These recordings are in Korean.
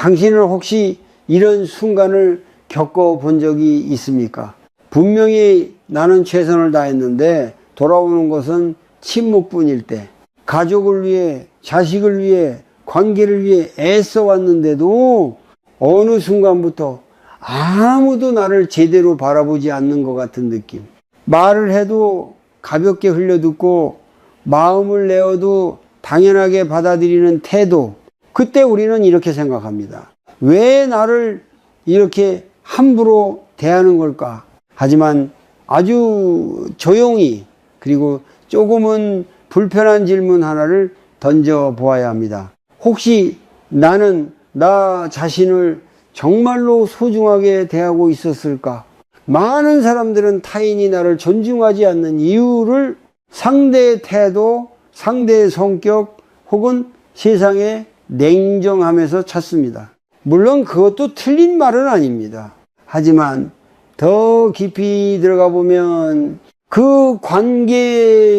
당신은 혹시 이런 순간을 겪어본 적이 있습니까? 분명히 나는 최선을 다했는데 돌아오는 것은 침묵뿐일 때, 가족을 위해, 자식을 위해, 관계를 위해 애써 왔는데도 어느 순간부터 아무도 나를 제대로 바라보지 않는 것 같은 느낌. 말을 해도 가볍게 흘려듣고 마음을 내어도 당연하게 받아들이는 태도. 그때 우리는 이렇게 생각합니다. 왜 나를 이렇게 함부로 대하는 걸까? 하지만 아주 조용히, 그리고 조금은 불편한 질문 하나를 던져 보아야 합니다. 혹시 나는 나 자신을 정말로 소중하게 대하고 있었을까? 많은 사람들은 타인이 나를 존중하지 않는 이유를 상대의 태도, 상대의 성격, 혹은 세상의 냉정함에서 찾습니다. 물론 그것도 틀린 말은 아닙니다. 하지만 더 깊이 들어가 보면 그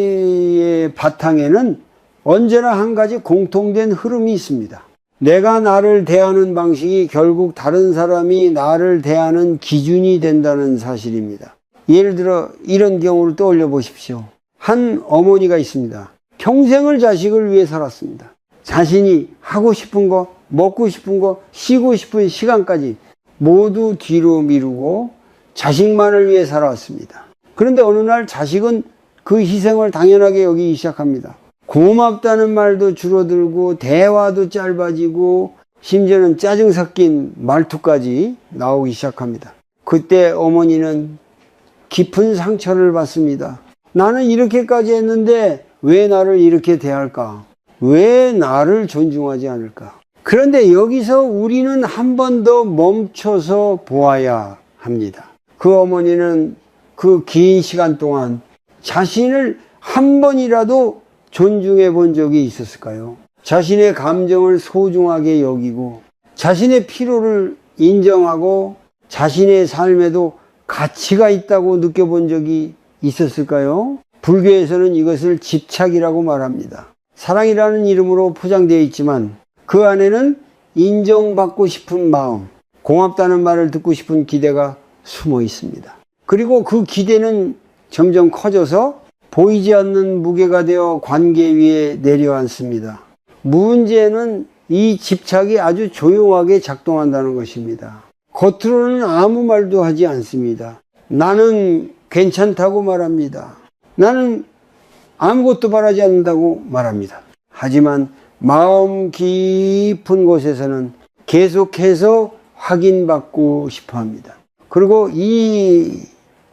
관계의 바탕에는 언제나 한 가지 공통된 흐름이 있습니다. 내가 나를 대하는 방식이 결국 다른 사람이 나를 대하는 기준이 된다는 사실입니다. 예를 들어 이런 경우를 떠올려 보십시오. 한 어머니가 있습니다. 평생을 자식을 위해 살았습니다. 자신이 하고 싶은 거, 먹고 싶은 거, 쉬고 싶은 시간까지 모두 뒤로 미루고 자식만을 위해 살아왔습니다. 그런데 어느 날 자식은 그 희생을 당연하게 여기기 시작합니다. 고맙다는 말도 줄어들고 대화도 짧아지고 심지어는 짜증 섞인 말투까지 나오기 시작합니다. 그때 어머니는 깊은 상처를 받습니다. 나는 이렇게까지 했는데 왜 나를 이렇게 대할까? 왜 나를 존중하지 않을까? 그런데 여기서 우리는 한 번 더 멈춰서 보아야 합니다. 그 어머니는 그 긴 시간 동안 자신을 한 번이라도 존중해 본 적이 있었을까요? 자신의 감정을 소중하게 여기고 자신의 필요를 인정하고 자신의 삶에도 가치가 있다고 느껴본 적이 있었을까요? 불교에서는 이것을 집착이라고 말합니다. 사랑이라는 이름으로 포장되어 있지만 그 안에는 인정받고 싶은 마음, 고맙다는 말을 듣고 싶은 기대가 숨어 있습니다. 그리고 그 기대는 점점 커져서 보이지 않는 무게가 되어 관계 위에 내려앉습니다. 문제는 이 집착이 아주 조용하게 작동한다는 것입니다. 겉으로는 아무 말도 하지 않습니다. 나는 괜찮다고 말합니다. 나는 아무것도 바라지 않는다고 말합니다. 하지만 마음 깊은 곳에서는 계속해서 확인받고 싶어 합니다. 그리고 이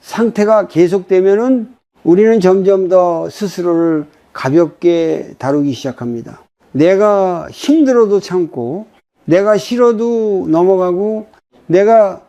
상태가 계속되면은 우리는 점점 더 스스로를 가볍게 다루기 시작합니다. 내가 힘들어도 참고, 내가 싫어도 넘어가고, 내가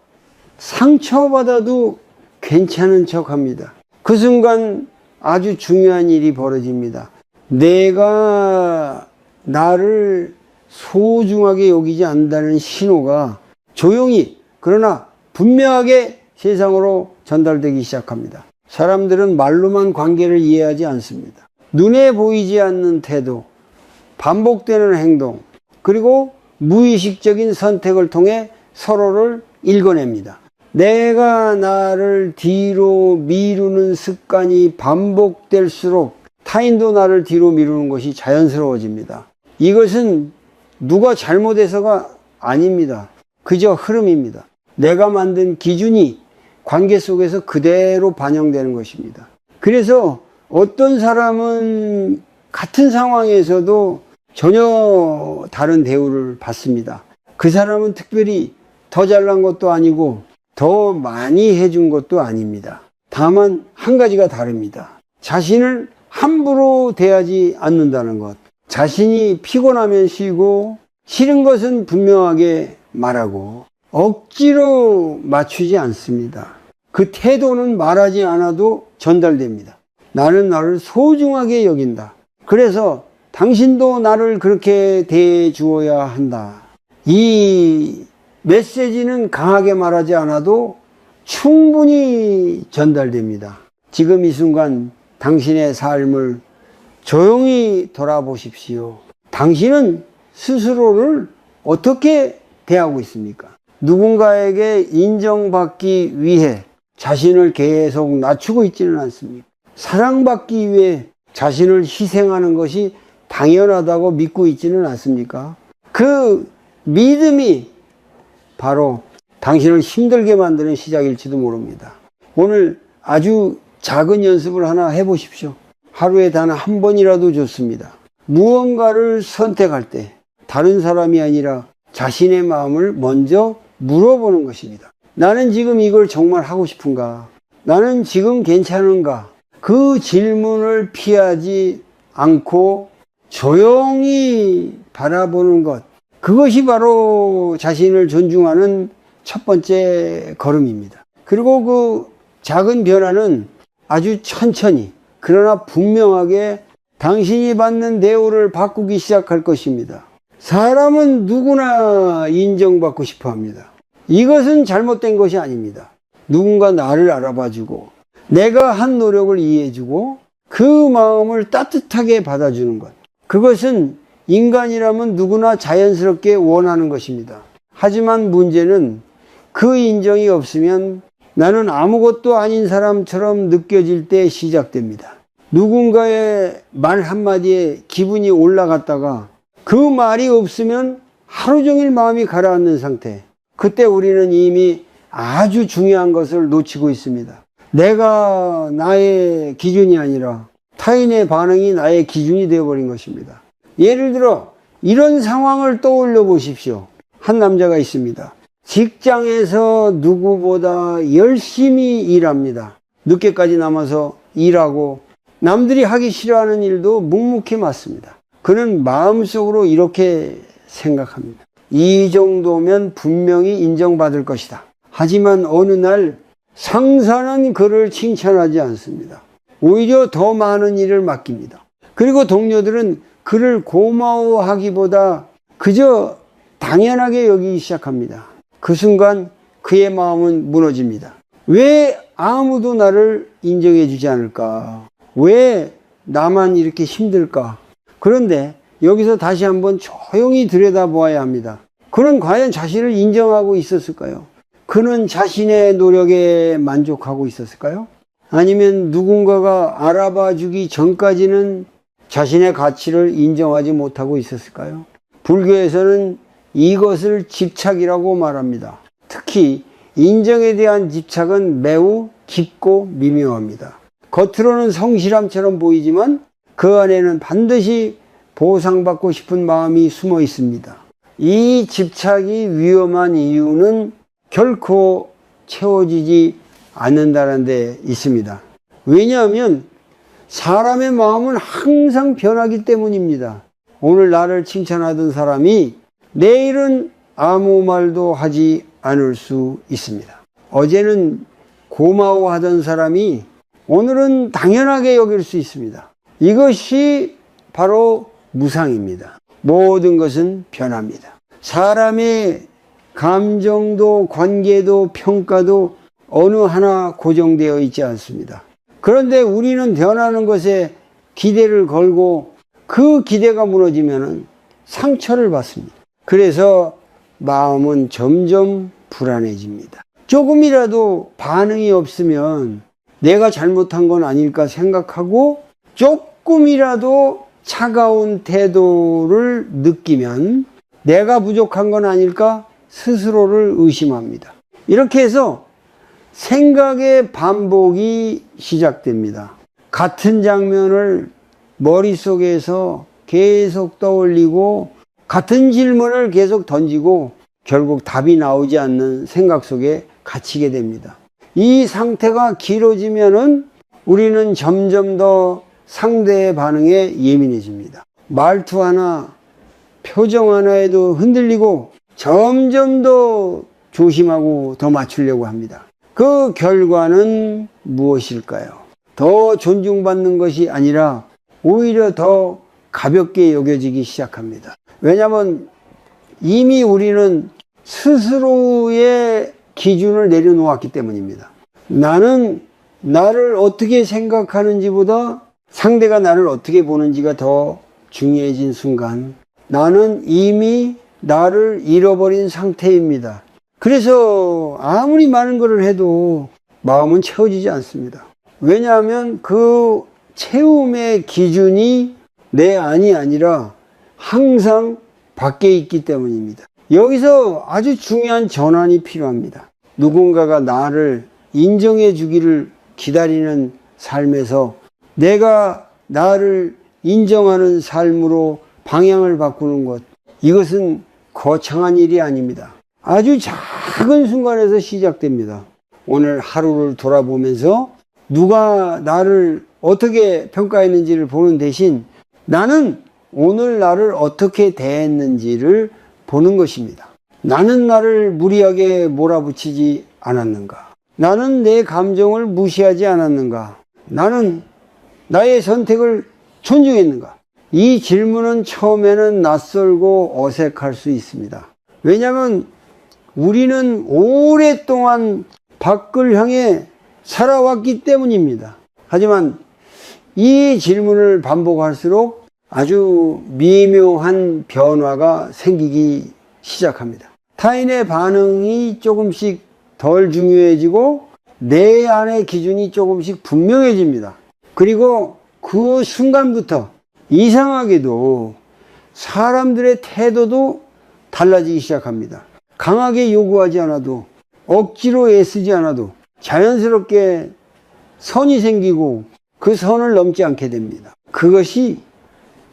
상처받아도 괜찮은 척 합니다. 그 순간 아주 중요한 일이 벌어집니다. 내가 나를 소중하게 여기지 않는다는 신호가 조용히, 그러나 분명하게 세상으로 전달되기 시작합니다. 사람들은 말로만 관계를 이해하지 않습니다. 눈에 보이지 않는 태도, 반복되는 행동, 그리고 무의식적인 선택을 통해 서로를 읽어냅니다. 내가 나를 뒤로 미루는 습관이 반복될수록 타인도 나를 뒤로 미루는 것이 자연스러워집니다. 이것은 누가 잘못해서가 아닙니다. 그저 흐름입니다. 내가 만든 기준이 관계 속에서 그대로 반영되는 것입니다. 그래서 어떤 사람은 같은 상황에서도 전혀 다른 대우를 받습니다. 그 사람은 특별히 더 잘난 것도 아니고 더 많이 해준 것도 아닙니다. 다만 한 가지가 다릅니다. 자신을 함부로 대하지 않는다는 것. 자신이 피곤하면 쉬고 싫은 것은 분명하게 말하고 억지로 맞추지 않습니다. 그 태도는 말하지 않아도 전달됩니다. 나는 나를 소중하게 여긴다. 그래서 당신도 나를 그렇게 대해 주어야 한다. 이 메시지는 강하게 말하지 않아도 충분히 전달됩니다. 지금 이 순간 당신의 삶을 조용히 돌아보십시오. 당신은 스스로를 어떻게 대하고 있습니까? 누군가에게 인정받기 위해 자신을 계속 낮추고 있지는 않습니까? 사랑받기 위해 자신을 희생하는 것이 당연하다고 믿고 있지는 않습니까? 그 믿음이 바로 당신을 힘들게 만드는 시작일지도 모릅니다. 오늘 아주 작은 연습을 하나 해보십시오. 하루에 단 한 번이라도 좋습니다. 무언가를 선택할 때 다른 사람이 아니라 자신의 마음을 먼저 물어보는 것입니다. 나는 지금 이걸 정말 하고 싶은가? 나는 지금 괜찮은가? 그 질문을 피하지 않고 조용히 바라보는 것, 그것이 바로 자신을 존중하는 첫 번째 걸음입니다. 그리고 그 작은 변화는 아주 천천히 그러나 분명하게 당신이 받는 대우를 바꾸기 시작할 것입니다. 사람은 누구나 인정받고 싶어 합니다. 이것은 잘못된 것이 아닙니다. 누군가 나를 알아봐주고 내가 한 노력을 이해해주고 그 마음을 따뜻하게 받아주는 것, 그것은 인간이라면 누구나 자연스럽게 원하는 것입니다. 하지만 문제는 그 인정이 없으면 나는 아무것도 아닌 사람처럼 느껴질 때 시작됩니다. 누군가의 말 한마디에 기분이 올라갔다가 그 말이 없으면 하루 종일 마음이 가라앉는 상태. 그때 우리는 이미 아주 중요한 것을 놓치고 있습니다. 내가 나의 기준이 아니라 타인의 반응이 나의 기준이 되어버린 것입니다. 예를 들어 이런 상황을 떠올려 보십시오. 한 남자가 있습니다. 직장에서 누구보다 열심히 일합니다. 늦게까지 남아서 일하고 남들이 하기 싫어하는 일도 묵묵히 맡습니다. 그는 마음속으로 이렇게 생각합니다. 이 정도면 분명히 인정받을 것이다. 하지만 어느 날 상사는 그를 칭찬하지 않습니다. 오히려 더 많은 일을 맡깁니다. 그리고 동료들은 그를 고마워하기보다 그저 당연하게 여기기 시작합니다. 그 순간 그의 마음은 무너집니다. 왜 아무도 나를 인정해 주지 않을까? 왜 나만 이렇게 힘들까? 그런데 여기서 다시 한번 조용히 들여다보아야 합니다. 그는 과연 자신을 인정하고 있었을까요? 그는 자신의 노력에 만족하고 있었을까요? 아니면 누군가가 알아봐 주기 전까지는 자신의 가치를 인정하지 못하고 있었을까요? 불교에서는 이것을 집착이라고 말합니다. 특히 인정에 대한 집착은 매우 깊고 미묘합니다. 겉으로는 성실함처럼 보이지만 그 안에는 반드시 보상받고 싶은 마음이 숨어 있습니다. 이 집착이 위험한 이유는 결코 채워지지 않는다는 데 있습니다. 왜냐하면 사람의 마음은 항상 변하기 때문입니다. 오늘 나를 칭찬하던 사람이 내일은 아무 말도 하지 않을 수 있습니다. 어제는 고마워하던 사람이 오늘은 당연하게 여길 수 있습니다. 이것이 바로 무상입니다. 모든 것은 변합니다. 사람의 감정도 관계도 평가도 어느 하나 고정되어 있지 않습니다. 그런데 우리는 변하는 것에 기대를 걸고 그 기대가 무너지면 상처를 받습니다. 그래서 마음은 점점 불안해집니다. 조금이라도 반응이 없으면 내가 잘못한 건 아닐까 생각하고 조금이라도 차가운 태도를 느끼면 내가 부족한 건 아닐까 스스로를 의심합니다. 이렇게 해서 생각의 반복이 시작됩니다. 같은 장면을 머릿속에서 계속 떠올리고 같은 질문을 계속 던지고 결국 답이 나오지 않는 생각 속에 갇히게 됩니다. 이 상태가 길어지면은 우리는 점점 더 상대의 반응에 예민해집니다. 말투 하나, 표정 하나에도 흔들리고 점점 더 조심하고 더 맞추려고 합니다. 그 결과는 무엇일까요? 더 존중받는 것이 아니라 오히려 더 가볍게 여겨지기 시작합니다. 왜냐하면 이미 우리는 스스로의 기준을 내려놓았기 때문입니다. 나는 나를 어떻게 생각하는지보다 상대가 나를 어떻게 보는지가 더 중요해진 순간 나는 이미 나를 잃어버린 상태입니다. 그래서 아무리 많은 것을 해도 마음은 채워지지 않습니다. 왜냐하면 그 채움의 기준이 내 안이 아니라 항상 밖에 있기 때문입니다. 여기서 아주 중요한 전환이 필요합니다. 누군가가 나를 인정해 주기를 기다리는 삶에서 내가 나를 인정하는 삶으로 방향을 바꾸는 것, 이것은 거창한 일이 아닙니다. 아주 작은 순간에서 시작됩니다. 오늘 하루를 돌아보면서 누가 나를 어떻게 평가했는지를 보는 대신 나는 오늘 나를 어떻게 대했는지를 보는 것입니다. 나는 나를 무리하게 몰아붙이지 않았는가? 나는 내 감정을 무시하지 않았는가? 나는 나의 선택을 존중했는가? 이 질문은 처음에는 낯설고 어색할 수 있습니다. 왜냐하면 우리는 오랫동안 밖을 향해 살아왔기 때문입니다. 하지만 이 질문을 반복할수록 아주 미묘한 변화가 생기기 시작합니다. 타인의 반응이 조금씩 덜 중요해지고 내 안의 기준이 조금씩 분명해집니다. 그리고 그 순간부터 이상하게도 사람들의 태도도 달라지기 시작합니다. 강하게 요구하지 않아도, 억지로 애쓰지 않아도 자연스럽게 선이 생기고 그 선을 넘지 않게 됩니다. 그것이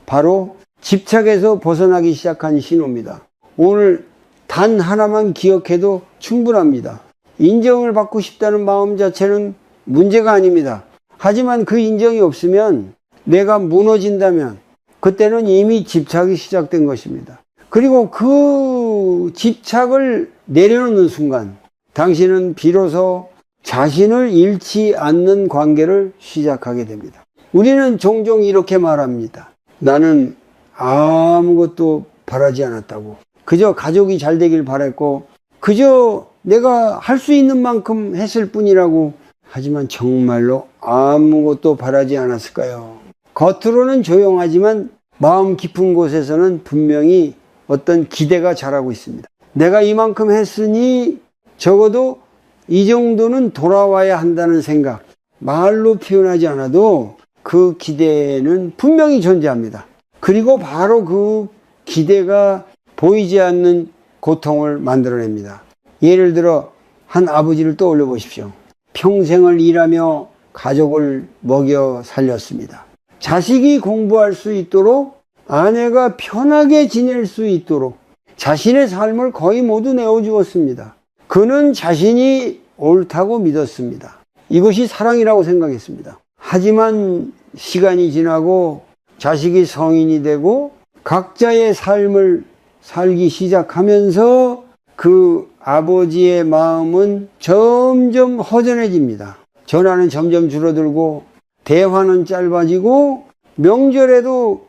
바로 집착에서 벗어나기 시작한 신호입니다. 오늘 단 하나만 기억해도 충분합니다. 인정을 받고 싶다는 마음 자체는 문제가 아닙니다. 하지만 그 인정이 없으면, 내가 무너진다면 그때는 이미 집착이 시작된 것입니다. 그리고 그 집착을 내려놓는 순간 당신은 비로소 자신을 잃지 않는 관계를 시작하게 됩니다. 우리는 종종 이렇게 말합니다. 나는 아무것도 바라지 않았다고. 그저 가족이 잘 되길 바랬고, 그저 내가 할 수 있는 만큼 했을 뿐이라고. 하지만 정말로 아무것도 바라지 않았을까요? 겉으로는 조용하지만 마음 깊은 곳에서는 분명히 어떤 기대가 자라고 있습니다. 내가 이만큼 했으니 적어도 이 정도는 돌아와야 한다는 생각, 말로 표현하지 않아도 그 기대는 분명히 존재합니다. 그리고 바로 그 기대가 보이지 않는 고통을 만들어냅니다. 예를 들어 한 아버지를 떠올려 보십시오. 평생을 일하며 가족을 먹여 살렸습니다. 자식이 공부할 수 있도록, 아내가 편하게 지낼 수 있도록 자신의 삶을 거의 모두 내어주었습니다. 그는 자신이 옳다고 믿었습니다. 이것이 사랑이라고 생각했습니다. 하지만 시간이 지나고 자식이 성인이 되고 각자의 삶을 살기 시작하면서 그 아버지의 마음은 점점 허전해집니다. 전화는 점점 줄어들고 대화는 짧아지고 명절에도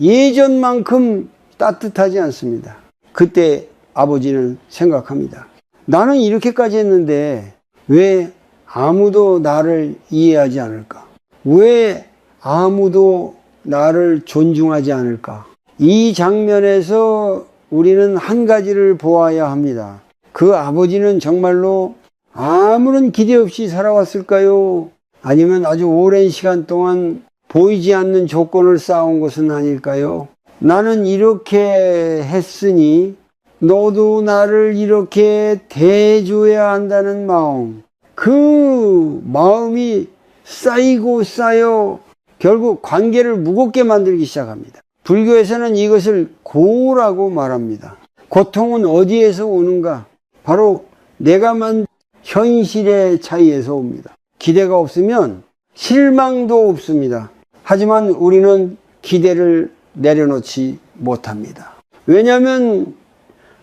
예전만큼 따뜻하지 않습니다. 그때 아버지는 생각합니다. 나는 이렇게까지 했는데 왜 아무도 나를 이해하지 않을까? 왜 아무도 나를 존중하지 않을까? 이 장면에서 우리는 한 가지를 보아야 합니다. 그 아버지는 정말로 아무런 기대 없이 살아왔을까요? 아니면 아주 오랜 시간 동안 보이지 않는 조건을 쌓아온 것은 아닐까요? 나는 이렇게 했으니 너도 나를 이렇게 대해줘야 한다는 마음, 그 마음이 쌓이고 쌓여 결국 관계를 무겁게 만들기 시작합니다. 불교에서는 이것을 고라고 말합니다. 고통은 어디에서 오는가? 바로 내가 만든 현실의 차이에서 옵니다. 기대가 없으면 실망도 없습니다. 하지만 우리는 기대를 내려놓지 못합니다. 왜냐하면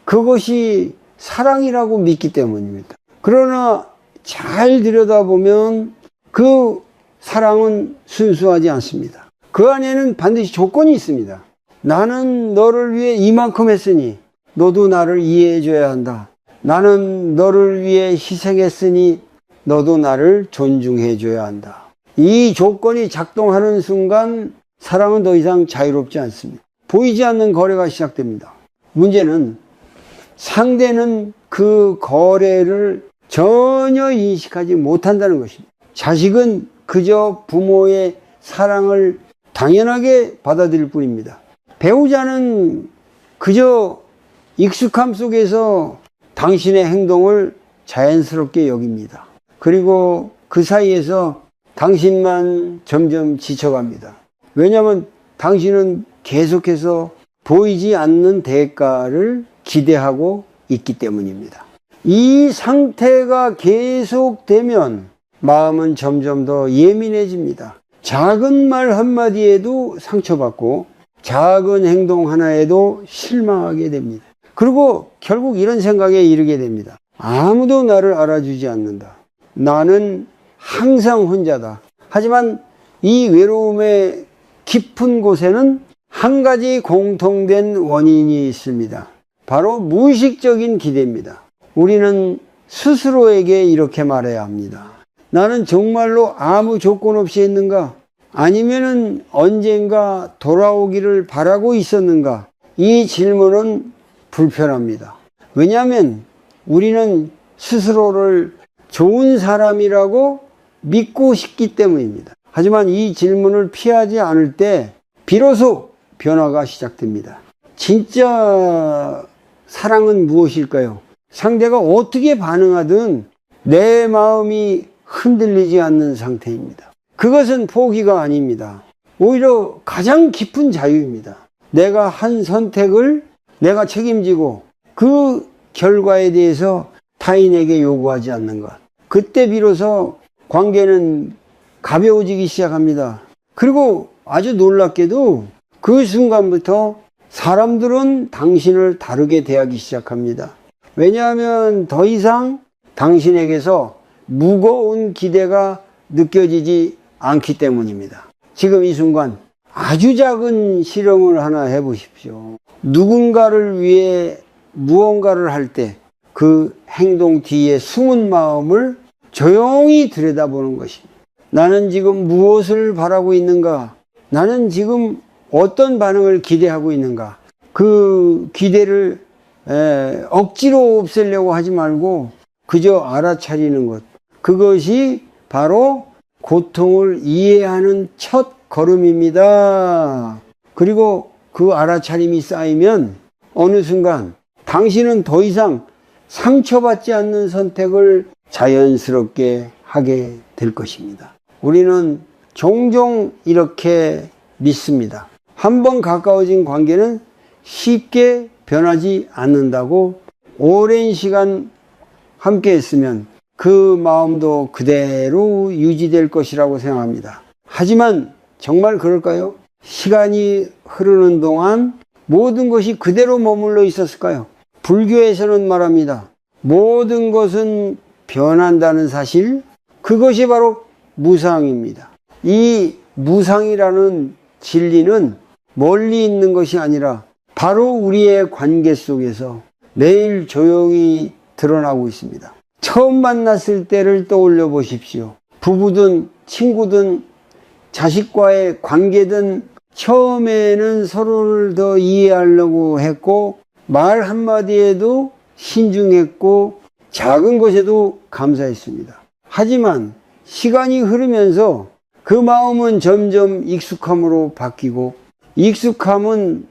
그것이 사랑이라고 믿기 때문입니다. 그러나 잘 들여다보면 그 사랑은 순수하지 않습니다. 그 안에는 반드시 조건이 있습니다. 나는 너를 위해 이만큼 했으니 너도 나를 이해해 줘야 한다. 나는 너를 위해 희생했으니 너도 나를 존중해 줘야 한다. 이 조건이 작동하는 순간 사랑은 더 이상 자유롭지 않습니다. 보이지 않는 거래가 시작됩니다. 문제는 상대는 그 거래를 전혀 인식하지 못한다는 것입니다. 자식은 그저 부모의 사랑을 당연하게 받아들일 뿐입니다. 배우자는 그저 익숙함 속에서 당신의 행동을 자연스럽게 여깁니다. 그리고 그 사이에서 당신만 점점 지쳐갑니다. 왜냐하면 당신은 계속해서 보이지 않는 대가를 기대하고 있기 때문입니다. 이 상태가 계속되면 마음은 점점 더 예민해집니다. 작은 말 한마디에도 상처받고 작은 행동 하나에도 실망하게 됩니다. 그리고 결국 이런 생각에 이르게 됩니다. 아무도 나를 알아주지 않는다. 나는 항상 혼자다. 하지만 이 외로움의 깊은 곳에는 한 가지 공통된 원인이 있습니다. 바로 무의식적인 기대입니다. 우리는 스스로에게 이렇게 말해야 합니다. 나는 정말로 아무 조건 없이 했는가? 아니면은 언젠가 돌아오기를 바라고 있었는가? 이 질문은 불편합니다. 왜냐하면 우리는 스스로를 좋은 사람이라고 믿고 싶기 때문입니다. 하지만 이 질문을 피하지 않을 때 비로소 변화가 시작됩니다. 진짜 사랑은 무엇일까요? 상대가 어떻게 반응하든 내 마음이 흔들리지 않는 상태입니다. 그것은 포기가 아닙니다. 오히려 가장 깊은 자유입니다. 내가 한 선택을 내가 책임지고 그 결과에 대해서 타인에게 요구하지 않는 것. 그때 비로소 관계는 가벼워지기 시작합니다. 그리고 아주 놀랍게도 그 순간부터 사람들은 당신을 다르게 대하기 시작합니다. 왜냐하면 더 이상 당신에게서 무거운 기대가 느껴지지 않기 때문입니다. 지금 이 순간 아주 작은 실험을 하나 해보십시오. 누군가를 위해 무언가를 할 때 그 행동 뒤에 숨은 마음을 조용히 들여다보는 것입니다. 나는 지금 무엇을 바라고 있는가? 나는 지금 어떤 반응을 기대하고 있는가? 그 기대를 억지로 없애려고 하지 말고 그저 알아차리는 것. 그것이 바로 고통을 이해하는 첫 걸음입니다. 그리고 그 알아차림이 쌓이면 어느 순간 당신은 더 이상 상처받지 않는 선택을 자연스럽게 하게 될 것입니다. 우리는 종종 이렇게 믿습니다. 한번 가까워진 관계는 쉽게 변하지 않는다고. 오랜 시간 함께 했으면 그 마음도 그대로 유지될 것이라고 생각합니다. 하지만 정말 그럴까요? 시간이 흐르는 동안 모든 것이 그대로 머물러 있었을까요? 불교에서는 말합니다. 모든 것은 변한다는 사실, 그것이 바로 무상입니다. 이 무상이라는 진리는 멀리 있는 것이 아니라 바로 우리의 관계 속에서 매일 조용히 드러나고 있습니다. 처음 만났을 때를 떠올려 보십시오. 부부든 친구든 자식과의 관계든 처음에는 서로를 더 이해하려고 했고 말 한마디에도 신중했고 작은 것에도 감사했습니다. 하지만 시간이 흐르면서 그 마음은 점점 익숙함으로 바뀌고 익숙함은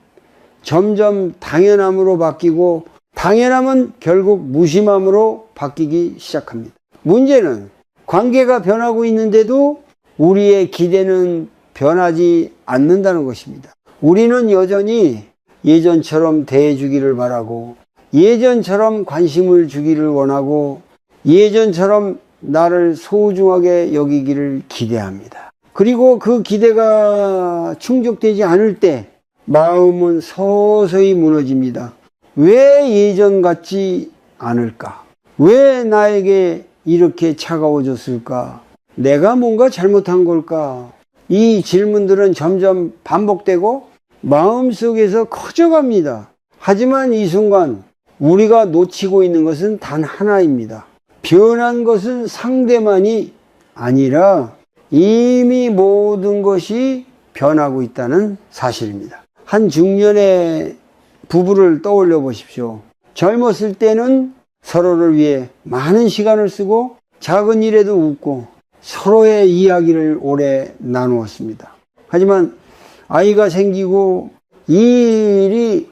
점점 당연함으로 바뀌고 당연함은 결국 무심함으로 바뀌기 시작합니다. 문제는 관계가 변하고 있는데도 우리의 기대는 변하지 않는다는 것입니다. 우리는 여전히 예전처럼 대해주기를 바라고 예전처럼 관심을 주기를 원하고 예전처럼 나를 소중하게 여기기를 기대합니다. 그리고 그 기대가 충족되지 않을 때 마음은 서서히 무너집니다. 왜 예전 같지 않을까? 왜 나에게 이렇게 차가워졌을까? 내가 뭔가 잘못한 걸까? 이 질문들은 점점 반복되고 마음속에서 커져갑니다. 하지만 이 순간 우리가 놓치고 있는 것은 단 하나입니다. 변한 것은 상대만이 아니라 이미 모든 것이 변하고 있다는 사실입니다. 한 중년의 부부를 떠올려 보십시오. 젊었을 때는 서로를 위해 많은 시간을 쓰고 작은 일에도 웃고 서로의 이야기를 오래 나누었습니다. 하지만 아이가 생기고 일이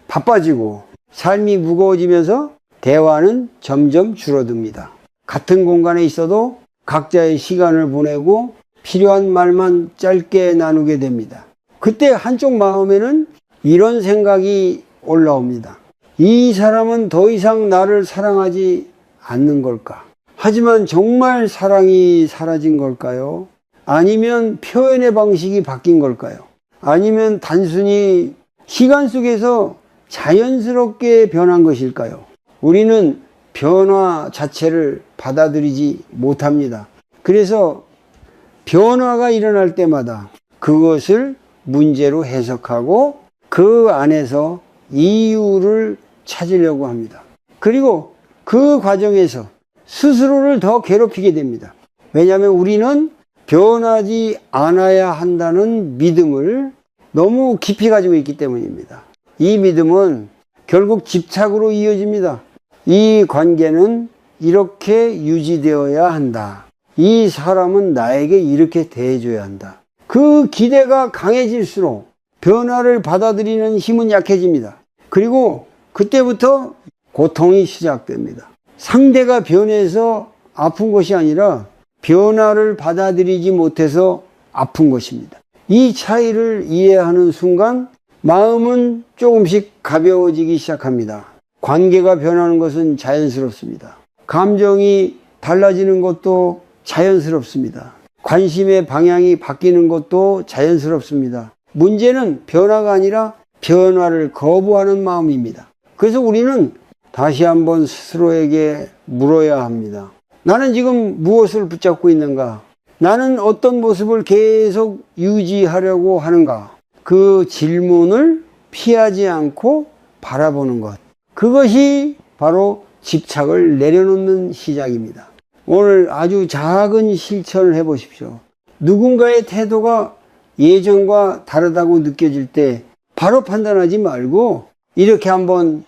바빠지고 삶이 무거워지면서 대화는 점점 줄어듭니다. 같은 공간에 있어도 각자의 시간을 보내고 필요한 말만 짧게 나누게 됩니다. 그때 한쪽 마음에는 이런 생각이 올라옵니다. 이 사람은 더 이상 나를 사랑하지 않는 걸까? 하지만 정말 사랑이 사라진 걸까요? 아니면 표현의 방식이 바뀐 걸까요? 아니면 단순히 시간 속에서 자연스럽게 변한 것일까요? 우리는 변화 자체를 받아들이지 못합니다. 그래서 변화가 일어날 때마다 그것을 문제로 해석하고 그 안에서 이유를 찾으려고 합니다. 그리고 그 과정에서 스스로를 더 괴롭히게 됩니다. 왜냐하면 우리는 변하지 않아야 한다는 믿음을 너무 깊이 가지고 있기 때문입니다. 이 믿음은 결국 집착으로 이어집니다. 이 관계는 이렇게 유지되어야 한다. 이 사람은 나에게 이렇게 대해줘야 한다. 그 기대가 강해질수록 변화를 받아들이는 힘은 약해집니다. 그리고 그때부터 고통이 시작됩니다. 상대가 변해서 아픈 것이 아니라 변화를 받아들이지 못해서 아픈 것입니다. 이 차이를 이해하는 순간 마음은 조금씩 가벼워지기 시작합니다. 관계가 변하는 것은 자연스럽습니다. 감정이 달라지는 것도 자연스럽습니다. 관심의 방향이 바뀌는 것도 자연스럽습니다. 문제는 변화가 아니라 변화를 거부하는 마음입니다. 그래서 우리는 다시 한번 스스로에게 물어야 합니다. 나는 지금 무엇을 붙잡고 있는가? 나는 어떤 모습을 계속 유지하려고 하는가? 그 질문을 피하지 않고 바라보는 것. 그것이 바로 집착을 내려놓는 시작입니다. 오늘 아주 작은 실천을 해보십시오. 누군가의 태도가 예전과 다르다고 느껴질 때 바로 판단하지 말고 이렇게 한번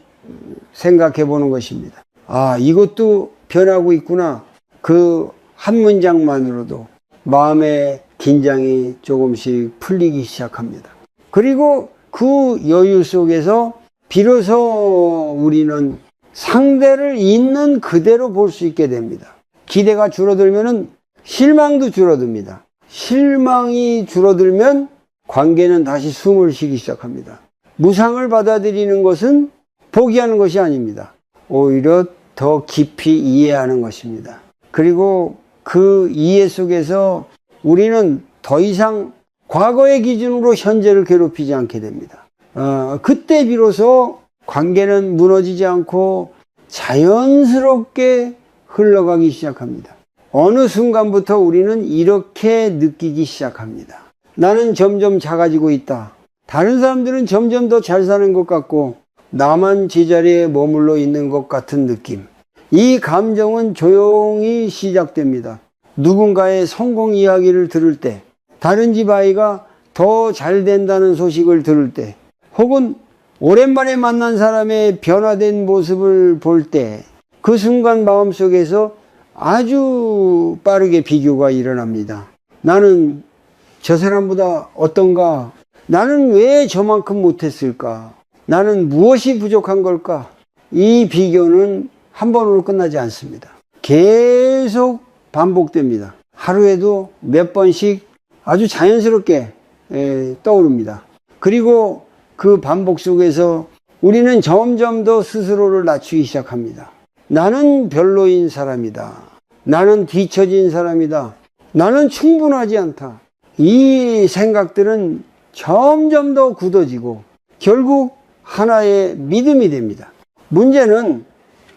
생각해 보는 것입니다. 아, 이것도 변하고 있구나. 그 한 문장만으로도 마음의 긴장이 조금씩 풀리기 시작합니다. 그리고 그 여유 속에서 비로소 우리는 상대를 있는 그대로 볼 수 있게 됩니다. 기대가 줄어들면 실망도 줄어듭니다. 실망이 줄어들면 관계는 다시 숨을 쉬기 시작합니다. 무상을 받아들이는 것은 포기하는 것이 아닙니다. 오히려 더 깊이 이해하는 것입니다. 그리고 그 이해 속에서 우리는 더 이상 과거의 기준으로 현재를 괴롭히지 않게 됩니다. 그때 비로소 관계는 무너지지 않고 자연스럽게 흘러가기 시작합니다. 어느 순간부터 우리는 이렇게 느끼기 시작합니다. 나는 점점 작아지고 있다. 다른 사람들은 점점 더 잘 사는 것 같고 나만 제자리에 머물러 있는 것 같은 느낌. 이 감정은 조용히 시작됩니다. 누군가의 성공 이야기를 들을 때, 다른 집 아이가 더 잘 된다는 소식을 들을 때, 혹은 오랜만에 만난 사람의 변화된 모습을 볼 때, 그 순간 마음속에서 아주 빠르게 비교가 일어납니다. 나는 저 사람보다 어떤가? 나는 왜 저만큼 못했을까? 나는 무엇이 부족한 걸까? 이 비교는 한 번으로 끝나지 않습니다. 계속 반복됩니다. 하루에도 몇 번씩 아주 자연스럽게 떠오릅니다. 그리고 그 반복 속에서 우리는 점점 더 스스로를 낮추기 시작합니다. 나는 별로인 사람이다. 나는 뒤처진 사람이다. 나는 충분하지 않다. 이 생각들은 점점 더 굳어지고 결국 하나의 믿음이 됩니다. 문제는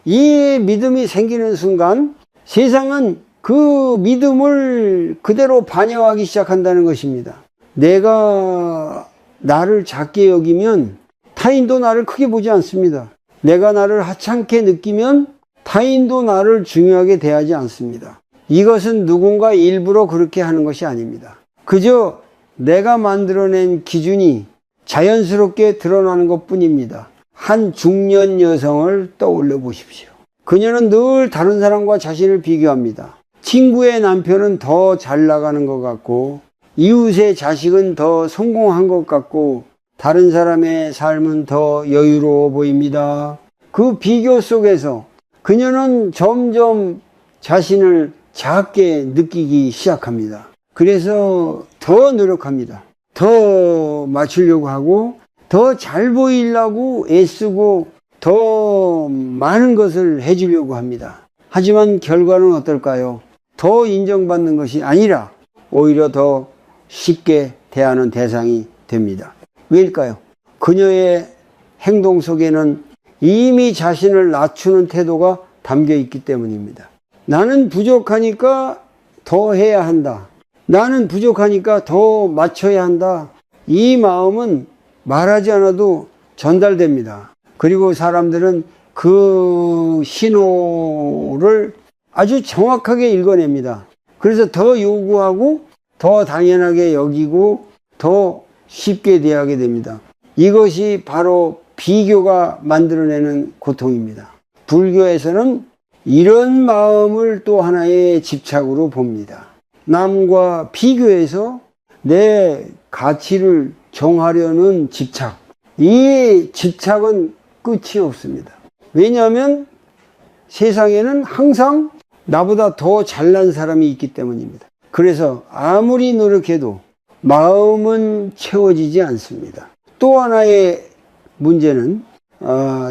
이 믿음이 생기는 순간 세상은 그 믿음을 그대로 반영하기 시작한다는 것입니다. 내가 나를 작게 여기면 타인도 나를 크게 보지 않습니다. 내가 나를 하찮게 느끼면 타인도 나를 중요하게 대하지 않습니다. 이것은 누군가 일부러 그렇게 하는 것이 아닙니다. 그저 내가 만들어낸 기준이 자연스럽게 드러나는 것 뿐입니다. 한 중년 여성을 떠올려 보십시오. 그녀는 늘 다른 사람과 자신을 비교합니다. 친구의 남편은 더 잘 나가는 것 같고, 이웃의 자식은 더 성공한 것 같고, 다른 사람의 삶은 더 여유로워 보입니다. 그 비교 속에서 그녀는 점점 자신을 작게 느끼기 시작합니다. 그래서 더 노력합니다. 더 맞추려고 하고, 더 잘 보이려고 애쓰고, 더 많은 것을 해주려고 합니다. 하지만 결과는 어떨까요? 더 인정받는 것이 아니라 오히려 더 쉽게 대하는 대상이 됩니다. 왜일까요? 그녀의 행동 속에는 이미 자신을 낮추는 태도가 담겨 있기 때문입니다. 나는 부족하니까 더 해야 한다. 나는 부족하니까 더 맞춰야 한다. 이 마음은 말하지 않아도 전달됩니다. 그리고 사람들은 그 신호를 아주 정확하게 읽어냅니다. 그래서 더 요구하고 더 당연하게 여기고 더 쉽게 대하게 됩니다. 이것이 바로 비교가 만들어내는 고통입니다. 불교에서는 이런 마음을 또 하나의 집착으로 봅니다. 남과 비교해서 내 가치를 정하려는 집착. 이 집착은 끝이 없습니다. 왜냐하면 세상에는 항상 나보다 더 잘난 사람이 있기 때문입니다. 그래서 아무리 노력해도 마음은 채워지지 않습니다. 또 하나의 문제는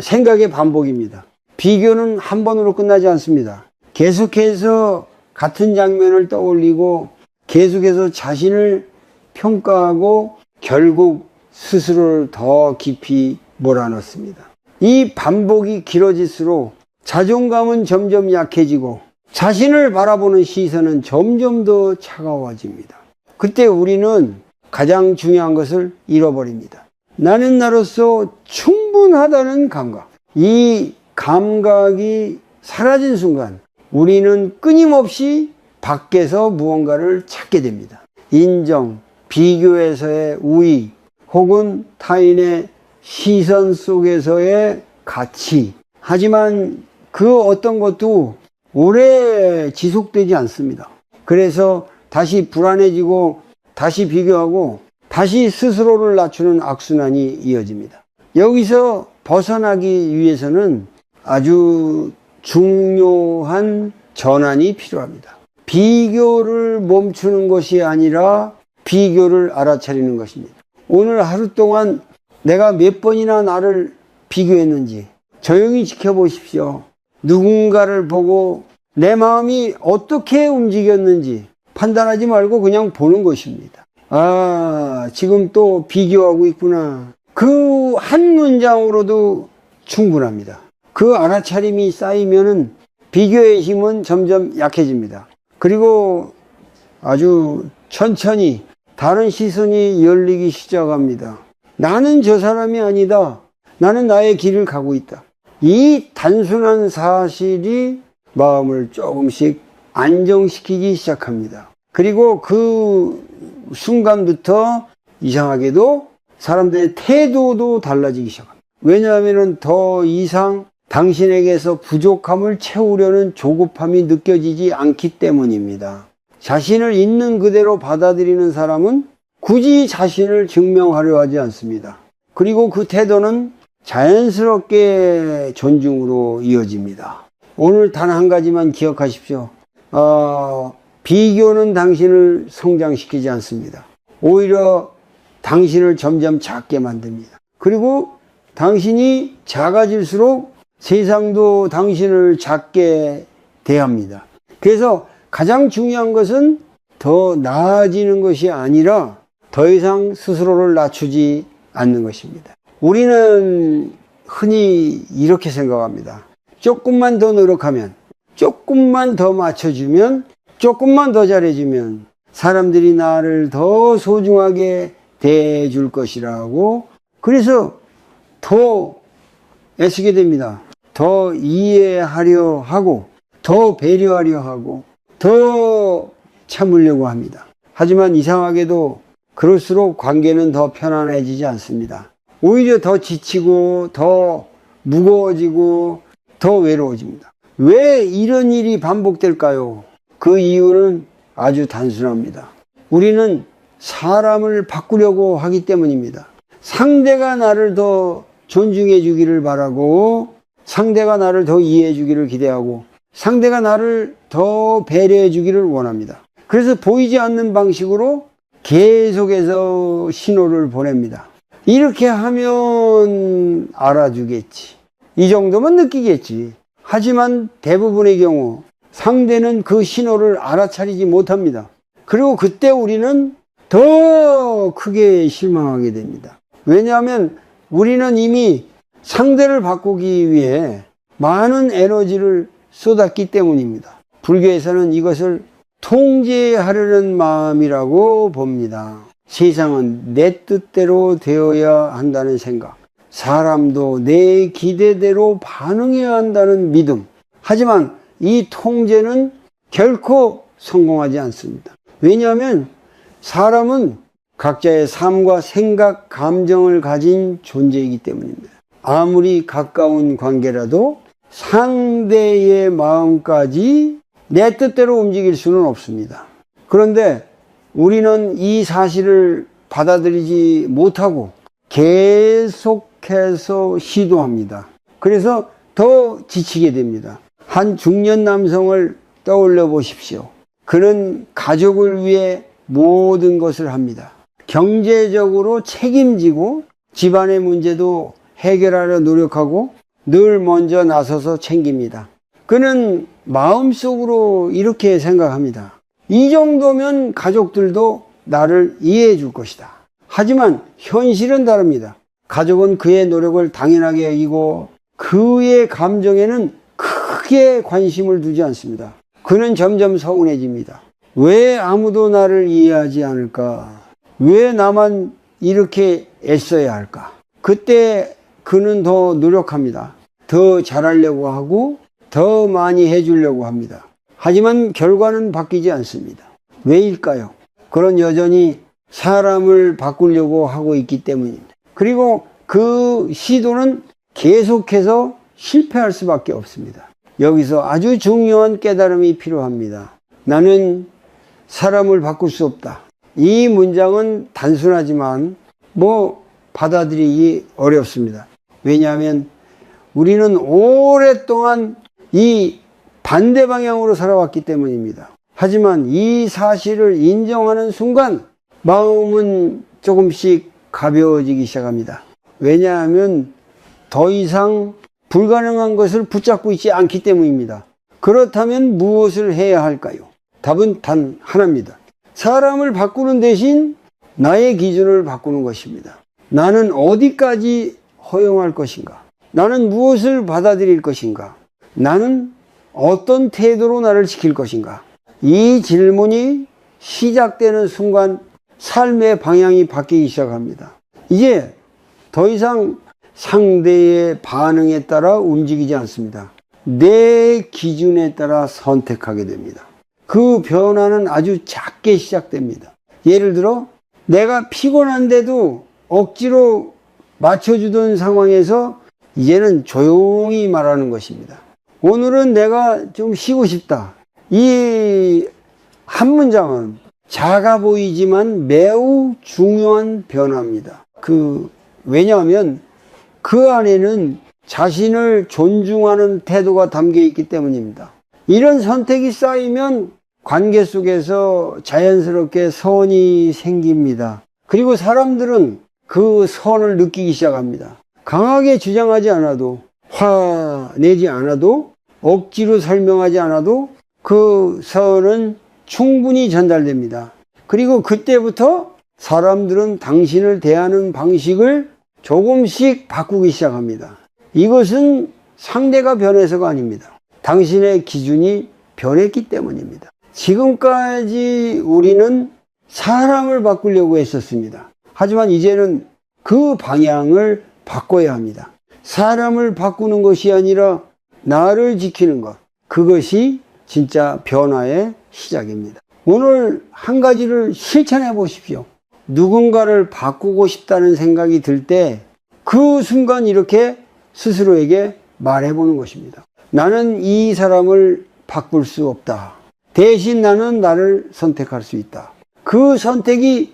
생각의 반복입니다. 비교는 한 번으로 끝나지 않습니다. 계속해서 같은 장면을 떠올리고 계속해서 자신을 평가하고 결국 스스로를 더 깊이 몰아넣습니다. 이 반복이 길어질수록 자존감은 점점 약해지고 자신을 바라보는 시선은 점점 더 차가워집니다. 그때 우리는 가장 중요한 것을 잃어버립니다. 나는 나로서 충분하다는 감각. 이 감각이 사라진 순간 우리는 끊임없이 밖에서 무언가를 찾게 됩니다. 인정, 비교에서의 우위, 혹은 타인의 시선 속에서의 가치. 하지만 그 어떤 것도 오래 지속되지 않습니다. 그래서 다시 불안해지고 다시 비교하고 다시 스스로를 낮추는 악순환이 이어집니다. 여기서 벗어나기 위해서는 아주 중요한 전환이 필요합니다. 비교를 멈추는 것이 아니라 비교를 알아차리는 것입니다. 오늘 하루 동안 내가 몇 번이나 나를 비교했는지 조용히 지켜보십시오. 누군가를 보고 내 마음이 어떻게 움직였는지 판단하지 말고 그냥 보는 것입니다. 아, 지금 또 비교하고 있구나. 그 한 문장으로도 충분합니다. 그 알아차림이 쌓이면은 비교의 힘은 점점 약해집니다. 그리고 아주 천천히 다른 시선이 열리기 시작합니다. 나는 저 사람이 아니다. 나는 나의 길을 가고 있다. 이 단순한 사실이 마음을 조금씩 안정시키기 시작합니다. 그리고 그 순간부터 이상하게도 사람들의 태도도 달라지기 시작합니다. 왜냐하면 더 이상 당신에게서 부족함을 채우려는 조급함이 느껴지지 않기 때문입니다. 자신을 있는 그대로 받아들이는 사람은 굳이 자신을 증명하려 하지 않습니다. 그리고 그 태도는 자연스럽게 존중으로 이어집니다. 오늘 단 한 가지만 기억하십시오. 비교는 당신을 성장시키지 않습니다. 오히려 당신을 점점 작게 만듭니다. 그리고 당신이 작아질수록 세상도 당신을 작게 대합니다. 그래서 가장 중요한 것은 더 나아지는 것이 아니라 더 이상 스스로를 낮추지 않는 것입니다. 우리는 흔히 이렇게 생각합니다. 조금만 더 노력하면, 조금만 더 맞춰주면, 조금만 더 잘해주면 사람들이 나를 더 소중하게 대해줄 것이라고, 그래서 더 애쓰게 됩니다. 더 이해하려 하고, 더 배려하려 하고, 더 참으려고 합니다. 하지만 이상하게도 그럴수록 관계는 더 편안해지지 않습니다. 오히려 더 지치고 더 무거워지고 더 외로워집니다. 왜 이런 일이 반복될까요? 그 이유는 아주 단순합니다. 우리는 사람을 바꾸려고 하기 때문입니다. 상대가 나를 더 존중해 주기를 바라고, 상대가 나를 더 이해해 주기를 기대하고, 상대가 나를 더 배려해 주기를 원합니다. 그래서 보이지 않는 방식으로 계속해서 신호를 보냅니다. 이렇게 하면 알아주겠지, 이 정도면 느끼겠지. 하지만 대부분의 경우 상대는 그 신호를 알아차리지 못합니다. 그리고 그때 우리는 더 크게 실망하게 됩니다. 왜냐하면 우리는 이미 상대를 바꾸기 위해 많은 에너지를 쏟았기 때문입니다. 불교에서는 이것을 통제하려는 마음이라고 봅니다. 세상은 내 뜻대로 되어야 한다는 생각, 사람도 내 기대대로 반응해야 한다는 믿음. 하지만 이 통제는 결코 성공하지 않습니다. 왜냐하면 사람은 각자의 삶과 생각, 감정을 가진 존재이기 때문입니다. 아무리 가까운 관계라도 상대의 마음까지 내 뜻대로 움직일 수는 없습니다. 그런데 우리는 이 사실을 받아들이지 못하고 계속해서 시도합니다. 그래서 더 지치게 됩니다. 한 중년 남성을 떠올려 보십시오. 그는 가족을 위해 모든 것을 합니다. 경제적으로 책임지고 집안의 문제도 해결하려 노력하고 늘 먼저 나서서 챙깁니다. 그는 마음속으로 이렇게 생각합니다. 이 정도면 가족들도 나를 이해해 줄 것이다. 하지만 현실은 다릅니다. 가족은 그의 노력을 당연하게 여기고 그의 감정에는 크게 관심을 두지 않습니다. 그는 점점 서운해집니다. 왜 아무도 나를 이해하지 않을까? 왜 나만 이렇게 애써야 할까? 그때 그는 더 노력합니다. 더 잘하려고 하고 더 많이 해주려고 합니다. 하지만 결과는 바뀌지 않습니다. 왜일까요? 그런 여전히 사람을 바꾸려고 하고 있기 때문입니다. 그리고 그 시도는 계속해서 실패할 수밖에 없습니다. 여기서 아주 중요한 깨달음이 필요합니다. 나는 사람을 바꿀 수 없다. 이 문장은 단순하지만 받아들이기 어렵습니다. 왜냐하면 우리는 오랫동안 이 반대 방향으로 살아왔기 때문입니다. 하지만 이 사실을 인정하는 순간 마음은 조금씩 가벼워지기 시작합니다. 왜냐하면 더 이상 불가능한 것을 붙잡고 있지 않기 때문입니다. 그렇다면 무엇을 해야 할까요? 답은 단 하나입니다. 사람을 바꾸는 대신 나의 기준을 바꾸는 것입니다. 나는 어디까지 허용할 것인가? 나는 무엇을 받아들일 것인가? 나는 어떤 태도로 나를 지킬 것인가? 이 질문이 시작되는 순간 삶의 방향이 바뀌기 시작합니다. 이제 더 이상 상대의 반응에 따라 움직이지 않습니다. 내 기준에 따라 선택하게 됩니다. 그 변화는 아주 작게 시작됩니다. 예를 들어 내가 피곤한데도 억지로 맞춰주던 상황에서 이제는 조용히 말하는 것입니다. 오늘은 내가 좀 쉬고 싶다. 이 한 문장은 작아 보이지만 매우 중요한 변화입니다. 왜냐하면 그 안에는 자신을 존중하는 태도가 담겨 있기 때문입니다. 이런 선택이 쌓이면 관계 속에서 자연스럽게 선이 생깁니다. 그리고 사람들은 그 선을 느끼기 시작합니다. 강하게 주장하지 않아도, 화내지 않아도, 억지로 설명하지 않아도 그 선은 충분히 전달됩니다. 그리고 그때부터 사람들은 당신을 대하는 방식을 조금씩 바꾸기 시작합니다. 이것은 상대가 변해서가 아닙니다. 당신의 기준이 변했기 때문입니다. 지금까지 우리는 사람을 바꾸려고 했었습니다. 하지만 이제는 그 방향을 바꿔야 합니다. 사람을 바꾸는 것이 아니라 나를 지키는 것, 그것이 진짜 변화의 시작입니다. 오늘 한 가지를 실천해 보십시오. 누군가를 바꾸고 싶다는 생각이 들 때 그 순간 이렇게 스스로에게 말해보는 것입니다. 나는 이 사람을 바꿀 수 없다. 대신 나는 나를 선택할 수 있다. 그 선택이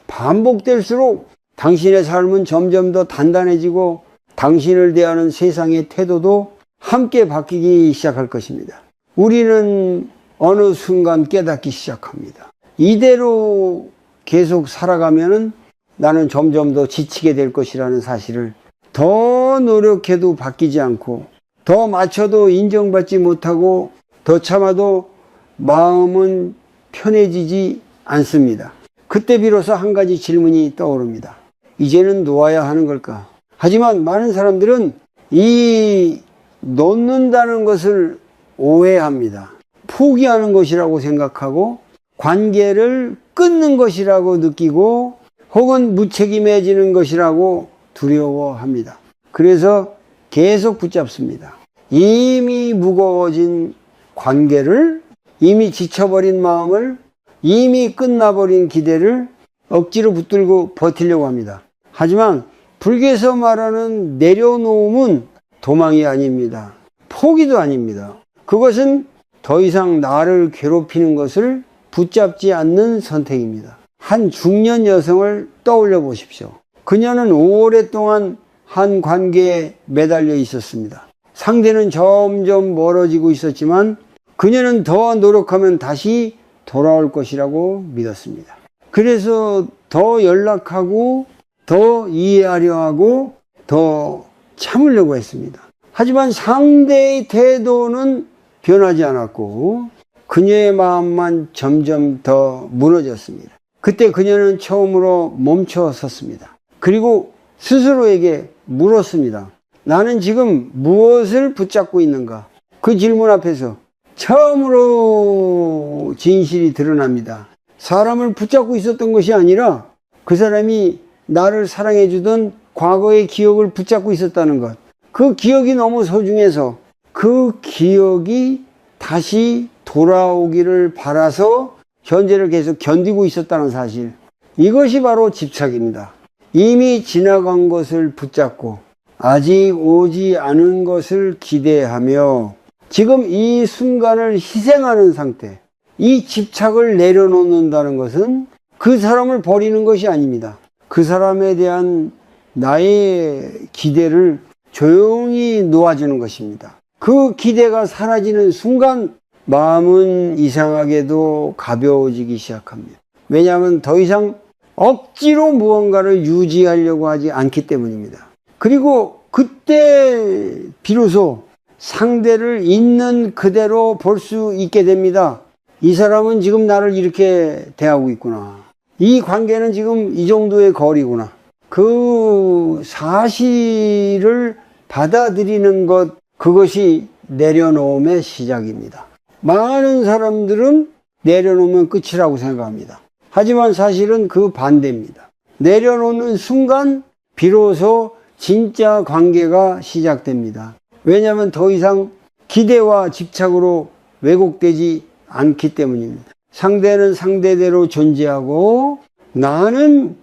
반복될수록 당신의 삶은 점점 더 단단해지고 당신을 대하는 세상의 태도도 함께 바뀌기 시작할 것입니다. 우리는 어느 순간 깨닫기 시작합니다. 이대로 계속 살아가면은 나는 점점 더 지치게 될 것이라는 사실을, 더 노력해도 바뀌지 않고 더 맞춰도 인정받지 못하고 더 참아도 마음은 편해지지 않습니다. 그때 비로소 한 가지 질문이 떠오릅니다. 이제는 놓아야 하는 걸까? 하지만 많은 사람들은 이 놓는다는 것을 오해합니다. 포기하는 것이라고 생각하고 관계를 끊는 것이라고 느끼고 혹은 무책임해지는 것이라고 두려워합니다. 그래서 계속 붙잡습니다. 이미 무거워진 관계를, 이미 지쳐버린 마음을, 이미 끝나버린 기대를 억지로 붙들고 버티려고 합니다. 하지만 불교에서 말하는 내려놓음은 도망이 아닙니다. 포기도 아닙니다. 그것은 더 이상 나를 괴롭히는 것을 붙잡지 않는 선택입니다. 한 중년 여성을 떠올려 보십시오. 그녀는 오랫동안 한 관계에 매달려 있었습니다. 상대는 점점 멀어지고 있었지만 그녀는 더 노력하면 다시 돌아올 것이라고 믿었습니다. 그래서 더 연락하고 더 이해하려 하고 더 참으려고 했습니다. 하지만 상대의 태도는 변하지 않았고 그녀의 마음만 점점 더 무너졌습니다. 그때 그녀는 처음으로 멈춰 섰습니다. 그리고 스스로에게 물었습니다. 나는 지금 무엇을 붙잡고 있는가? 그 질문 앞에서 처음으로 진실이 드러납니다. 사람을 붙잡고 있었던 것이 아니라 그 사람이 나를 사랑해주던 과거의 기억을 붙잡고 있었다는 것. 그 기억이 너무 소중해서 그 기억이 다시 돌아오기를 바라서 현재를 계속 견디고 있었다는 사실. 이것이 바로 집착입니다. 이미 지나간 것을 붙잡고 아직 오지 않은 것을 기대하며 지금 이 순간을 희생하는 상태. 이 집착을 내려놓는다는 것은 그 사람을 버리는 것이 아닙니다. 그 사람에 대한 나의 기대를 조용히 놓아주는 것입니다. 그 기대가 사라지는 순간 마음은 이상하게도 가벼워지기 시작합니다. 왜냐하면 더 이상 억지로 무언가를 유지하려고 하지 않기 때문입니다. 그리고 그때 비로소 상대를 있는 그대로 볼 수 있게 됩니다. 이 사람은 지금 나를 이렇게 대하고 있구나. 이 관계는 지금 이 정도의 거리구나. 그 사실을 받아들이는 것, 그것이 내려놓음의 시작입니다. 많은 사람들은 내려놓으면 끝이라고 생각합니다. 하지만 사실은 그 반대입니다. 내려놓는 순간 비로소 진짜 관계가 시작됩니다. 왜냐하면 더 이상 기대와 집착으로 왜곡되지 않기 때문입니다. 상대는 상대대로 존재하고 나는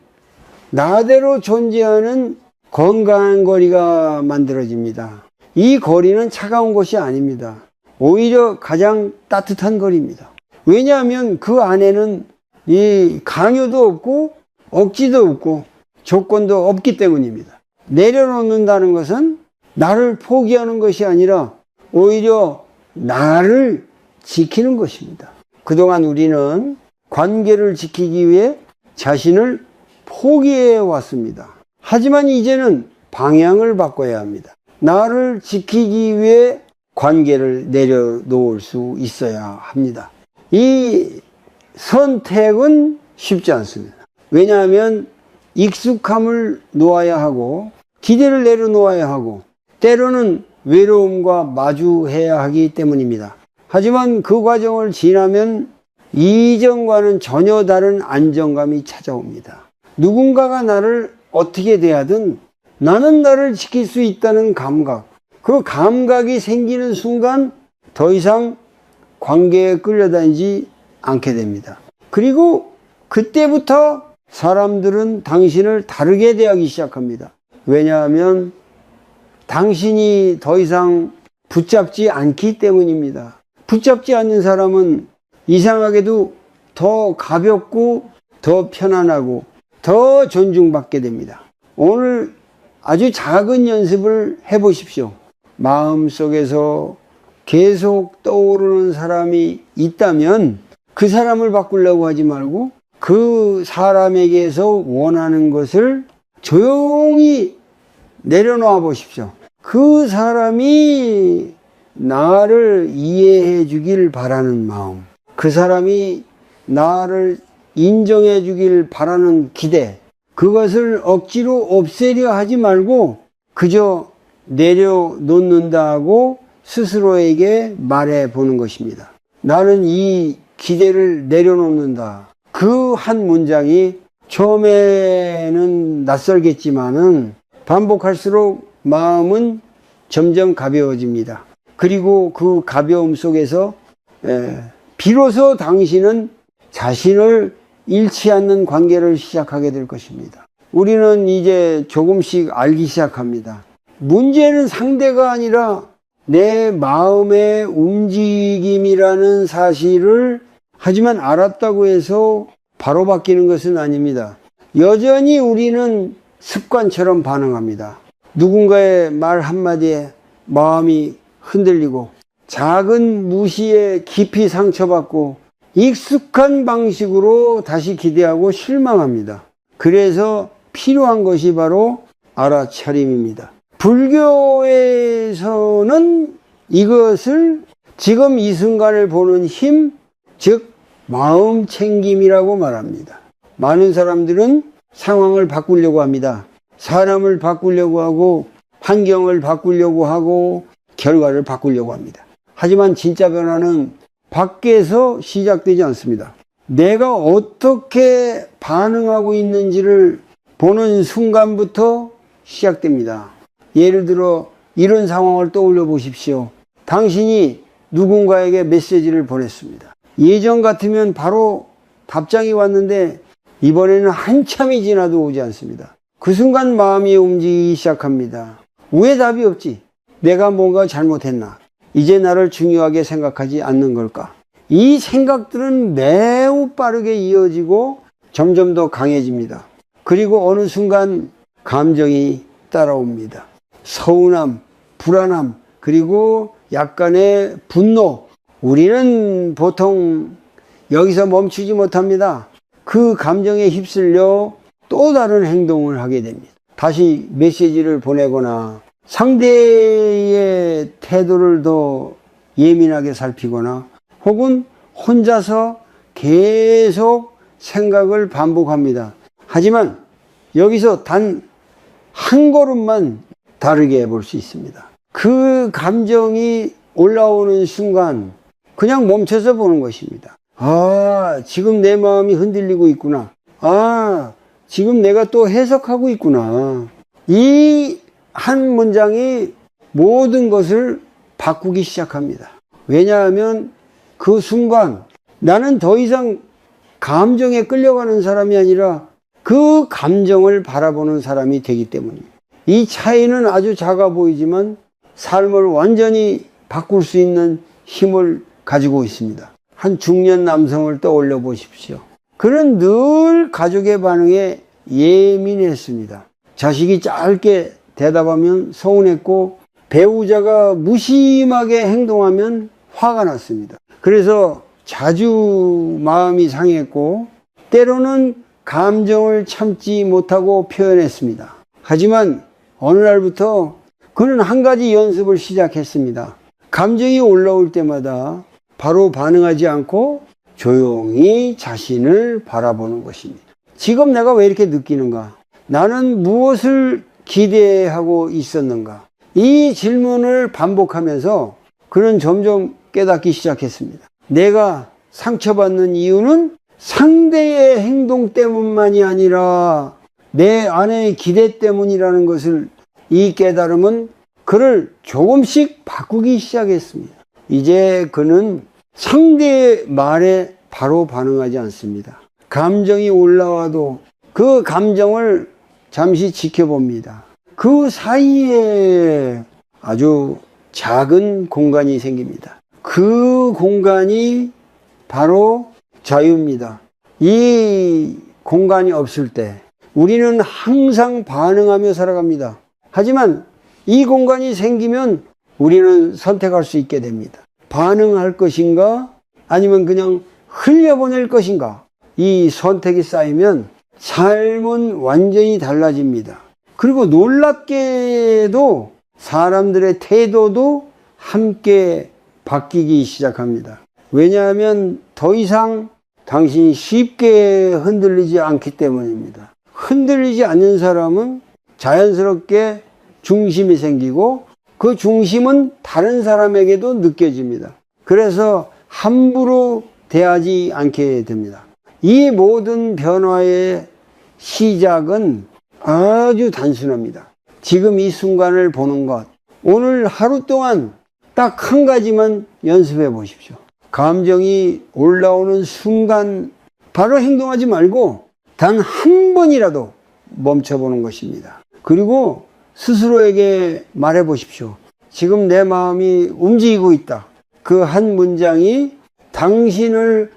나대로 존재하는 건강한 거리가 만들어집니다. 이 거리는 차가운 것이 아닙니다. 오히려 가장 따뜻한 거리입니다. 왜냐하면 그 안에는 이 강요도 없고 억지도 없고 조건도 없기 때문입니다. 내려놓는다는 것은 나를 포기하는 것이 아니라 오히려 나를 지키는 것입니다. 그동안 우리는 관계를 지키기 위해 자신을 포기해 왔습니다. 하지만 이제는 방향을 바꿔야 합니다. 나를 지키기 위해 관계를 내려놓을 수 있어야 합니다. 이 선택은 쉽지 않습니다. 왜냐하면 익숙함을 놓아야 하고 기대를 내려놓아야 하고 때로는 외로움과 마주해야 하기 때문입니다. 하지만 그 과정을 지나면 이전과는 전혀 다른 안정감이 찾아옵니다. 누군가가 나를 어떻게 대하든 나는 나를 지킬 수 있다는 감각, 그 감각이 생기는 순간 더 이상 관계에 끌려다니지 않게 됩니다. 그리고 그때부터 사람들은 당신을 다르게 대하기 시작합니다. 왜냐하면 당신이 더 이상 붙잡지 않기 때문입니다. 붙잡지 않는 사람은 이상하게도 더 가볍고 더 편안하고 더 존중받게 됩니다. 오늘 아주 작은 연습을 해보십시오. 마음속에서 계속 떠오르는 사람이 있다면 그 사람을 바꾸려고 하지 말고 그 사람에게서 원하는 것을 조용히 내려놓아 보십시오. 그 사람이 나를 이해해 주길 바라는 마음, 그 사람이 나를 인정해 주길 바라는 기대, 그것을 억지로 없애려 하지 말고 그저 내려놓는다고 스스로에게 말해 보는 것입니다. 나는 이 기대를 내려놓는다. 그 한 문장이 처음에는 낯설겠지만은 반복할수록 마음은 점점 가벼워집니다. 그리고 그 가벼움 속에서 비로소 당신은 자신을 잃지 않는 관계를 시작하게 될 것입니다. 우리는 이제 조금씩 알기 시작합니다. 문제는 상대가 아니라 내 마음의 움직임이라는 사실을 하지만 알았다고 해서 바로 바뀌는 것은 아닙니다. 여전히 우리는 습관처럼 반응합니다. 누군가의 말 한마디에 마음이 흔들리고 작은 무시에 깊이 상처받고 익숙한 방식으로 다시 기대하고 실망합니다. 그래서 필요한 것이 바로 알아차림입니다. 불교에서는 이것을 지금 이 순간을 보는 힘, 즉 마음 챙김이라고 말합니다. 많은 사람들은 상황을 바꾸려고 합니다. 사람을 바꾸려고 하고 환경을 바꾸려고 하고 결과를 바꾸려고 합니다. 하지만 진짜 변화는 밖에서 시작되지 않습니다. 내가 어떻게 반응하고 있는지를 보는 순간부터 시작됩니다. 예를 들어 이런 상황을 떠올려 보십시오. 당신이 누군가에게 메시지를 보냈습니다. 예전 같으면 바로 답장이 왔는데 이번에는 한참이 지나도 오지 않습니다. 그 순간 마음이 움직이기 시작합니다. 왜 답이 없지? 내가 뭔가 잘못했나? 이제 나를 중요하게 생각하지 않는 걸까? 이 생각들은 매우 빠르게 이어지고 점점 더 강해집니다. 그리고 어느 순간 감정이 따라옵니다. 서운함, 불안함, 그리고 약간의 분노. 우리는 보통 여기서 멈추지 못합니다. 그 감정에 휩쓸려 또 다른 행동을 하게 됩니다. 다시 메시지를 보내거나 상대의 태도를 더 예민하게 살피거나 혹은 혼자서 계속 생각을 반복합니다. 하지만 여기서 단 한 걸음만 다르게 해볼 수 있습니다. 그 감정이 올라오는 순간 그냥 멈춰서 보는 것입니다. 아, 지금 내 마음이 흔들리고 있구나. 아, 지금 내가 또 해석하고 있구나. 이 한 문장이 모든 것을 바꾸기 시작합니다. 왜냐하면 그 순간 나는 더 이상 감정에 끌려가는 사람이 아니라 그 감정을 바라보는 사람이 되기 때문입니다. 이 차이는 아주 작아 보이지만 삶을 완전히 바꿀 수 있는 힘을 가지고 있습니다. 한 중년 남성을 떠올려 보십시오. 그는 늘 가족의 반응에 예민했습니다. 자식이 짧게 대답하면 서운했고 배우자가 무심하게 행동하면 화가 났습니다. 그래서 자주 마음이 상했고 때로는 감정을 참지 못하고 표현했습니다. 하지만 어느 날부터 그는 한 가지 연습을 시작했습니다. 감정이 올라올 때마다 바로 반응하지 않고 조용히 자신을 바라보는 것입니다. 지금 내가 왜 이렇게 느끼는가? 나는 무엇을 기대하고 있었는가? 이 질문을 반복하면서 그는 점점 깨닫기 시작했습니다. 내가 상처받는 이유는 상대의 행동 때문만이 아니라 내 안의 기대 때문이라는 것을, 이 깨달음은 그를 조금씩 바꾸기 시작했습니다. 이제 그는 상대의 말에 바로 반응하지 않습니다. 감정이 올라와도 그 감정을 잠시 지켜봅니다. 그 사이에 아주 작은 공간이 생깁니다. 그 공간이 바로 자유입니다. 이 공간이 없을 때 우리는 항상 반응하며 살아갑니다. 하지만 이 공간이 생기면 우리는 선택할 수 있게 됩니다. 반응할 것인가 아니면 그냥 흘려보낼 것인가. 이 선택이 쌓이면 삶은 완전히 달라집니다. 그리고 놀랍게도 사람들의 태도도 함께 바뀌기 시작합니다. 왜냐하면 더 이상 당신이 쉽게 흔들리지 않기 때문입니다. 흔들리지 않는 사람은 자연스럽게 중심이 생기고 그 중심은 다른 사람에게도 느껴집니다. 그래서 함부로 대하지 않게 됩니다. 이 모든 변화의 시작은 아주 단순합니다. 지금 이 순간을 보는 것. 오늘 하루 동안 딱 한 가지만 연습해 보십시오. 감정이 올라오는 순간 바로 행동하지 말고 단 한 번이라도 멈춰보는 것입니다. 그리고 스스로에게 말해 보십시오. 지금 내 마음이 움직이고 있다. 그 한 문장이 당신을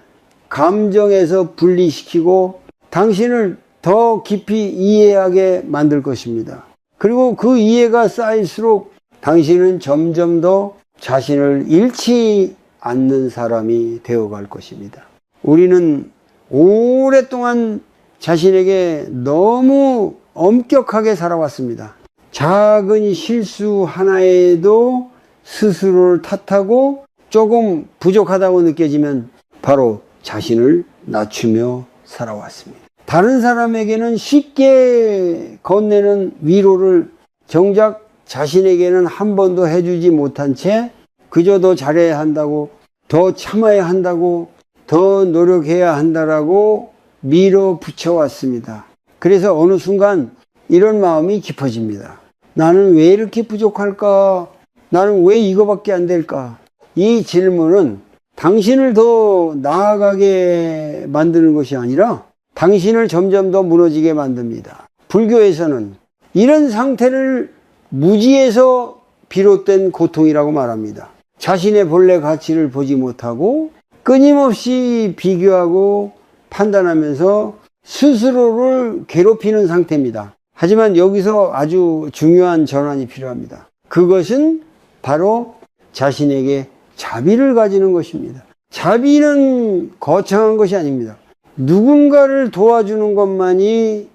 감정에서 분리시키고 당신을 더 깊이 이해하게 만들 것입니다. 그리고 그 이해가 쌓일수록 당신은 점점 더 자신을 잃지 않는 사람이 되어갈 것입니다. 우리는 오랫동안 자신에게 너무 엄격하게 살아왔습니다. 작은 실수 하나에도 스스로를 탓하고 조금 부족하다고 느껴지면 바로 자신을 낮추며 살아왔습니다. 다른 사람에게는 쉽게 건네는 위로를 정작 자신에게는 한 번도 해주지 못한 채 그저 더 잘해야 한다고, 더 참아야 한다고, 더 노력해야 한다라고 밀어붙여 왔습니다. 그래서 어느 순간 이런 마음이 깊어집니다. 나는 왜 이렇게 부족할까? 나는 왜 이거밖에 안 될까? 이 질문은 당신을 더 나아가게 만드는 것이 아니라 당신을 점점 더 무너지게 만듭니다. 불교에서는 이런 상태를 무지에서 비롯된 고통이라고 말합니다. 자신의 본래 가치를 보지 못하고 끊임없이 비교하고 판단하면서 스스로를 괴롭히는 상태입니다. 하지만 여기서 아주 중요한 전환이 필요합니다. 그것은 바로 자신에게 자비를 가지는 것입니다. 자비는 거창한 것이 아닙니다. 누군가를 도와주는 것만이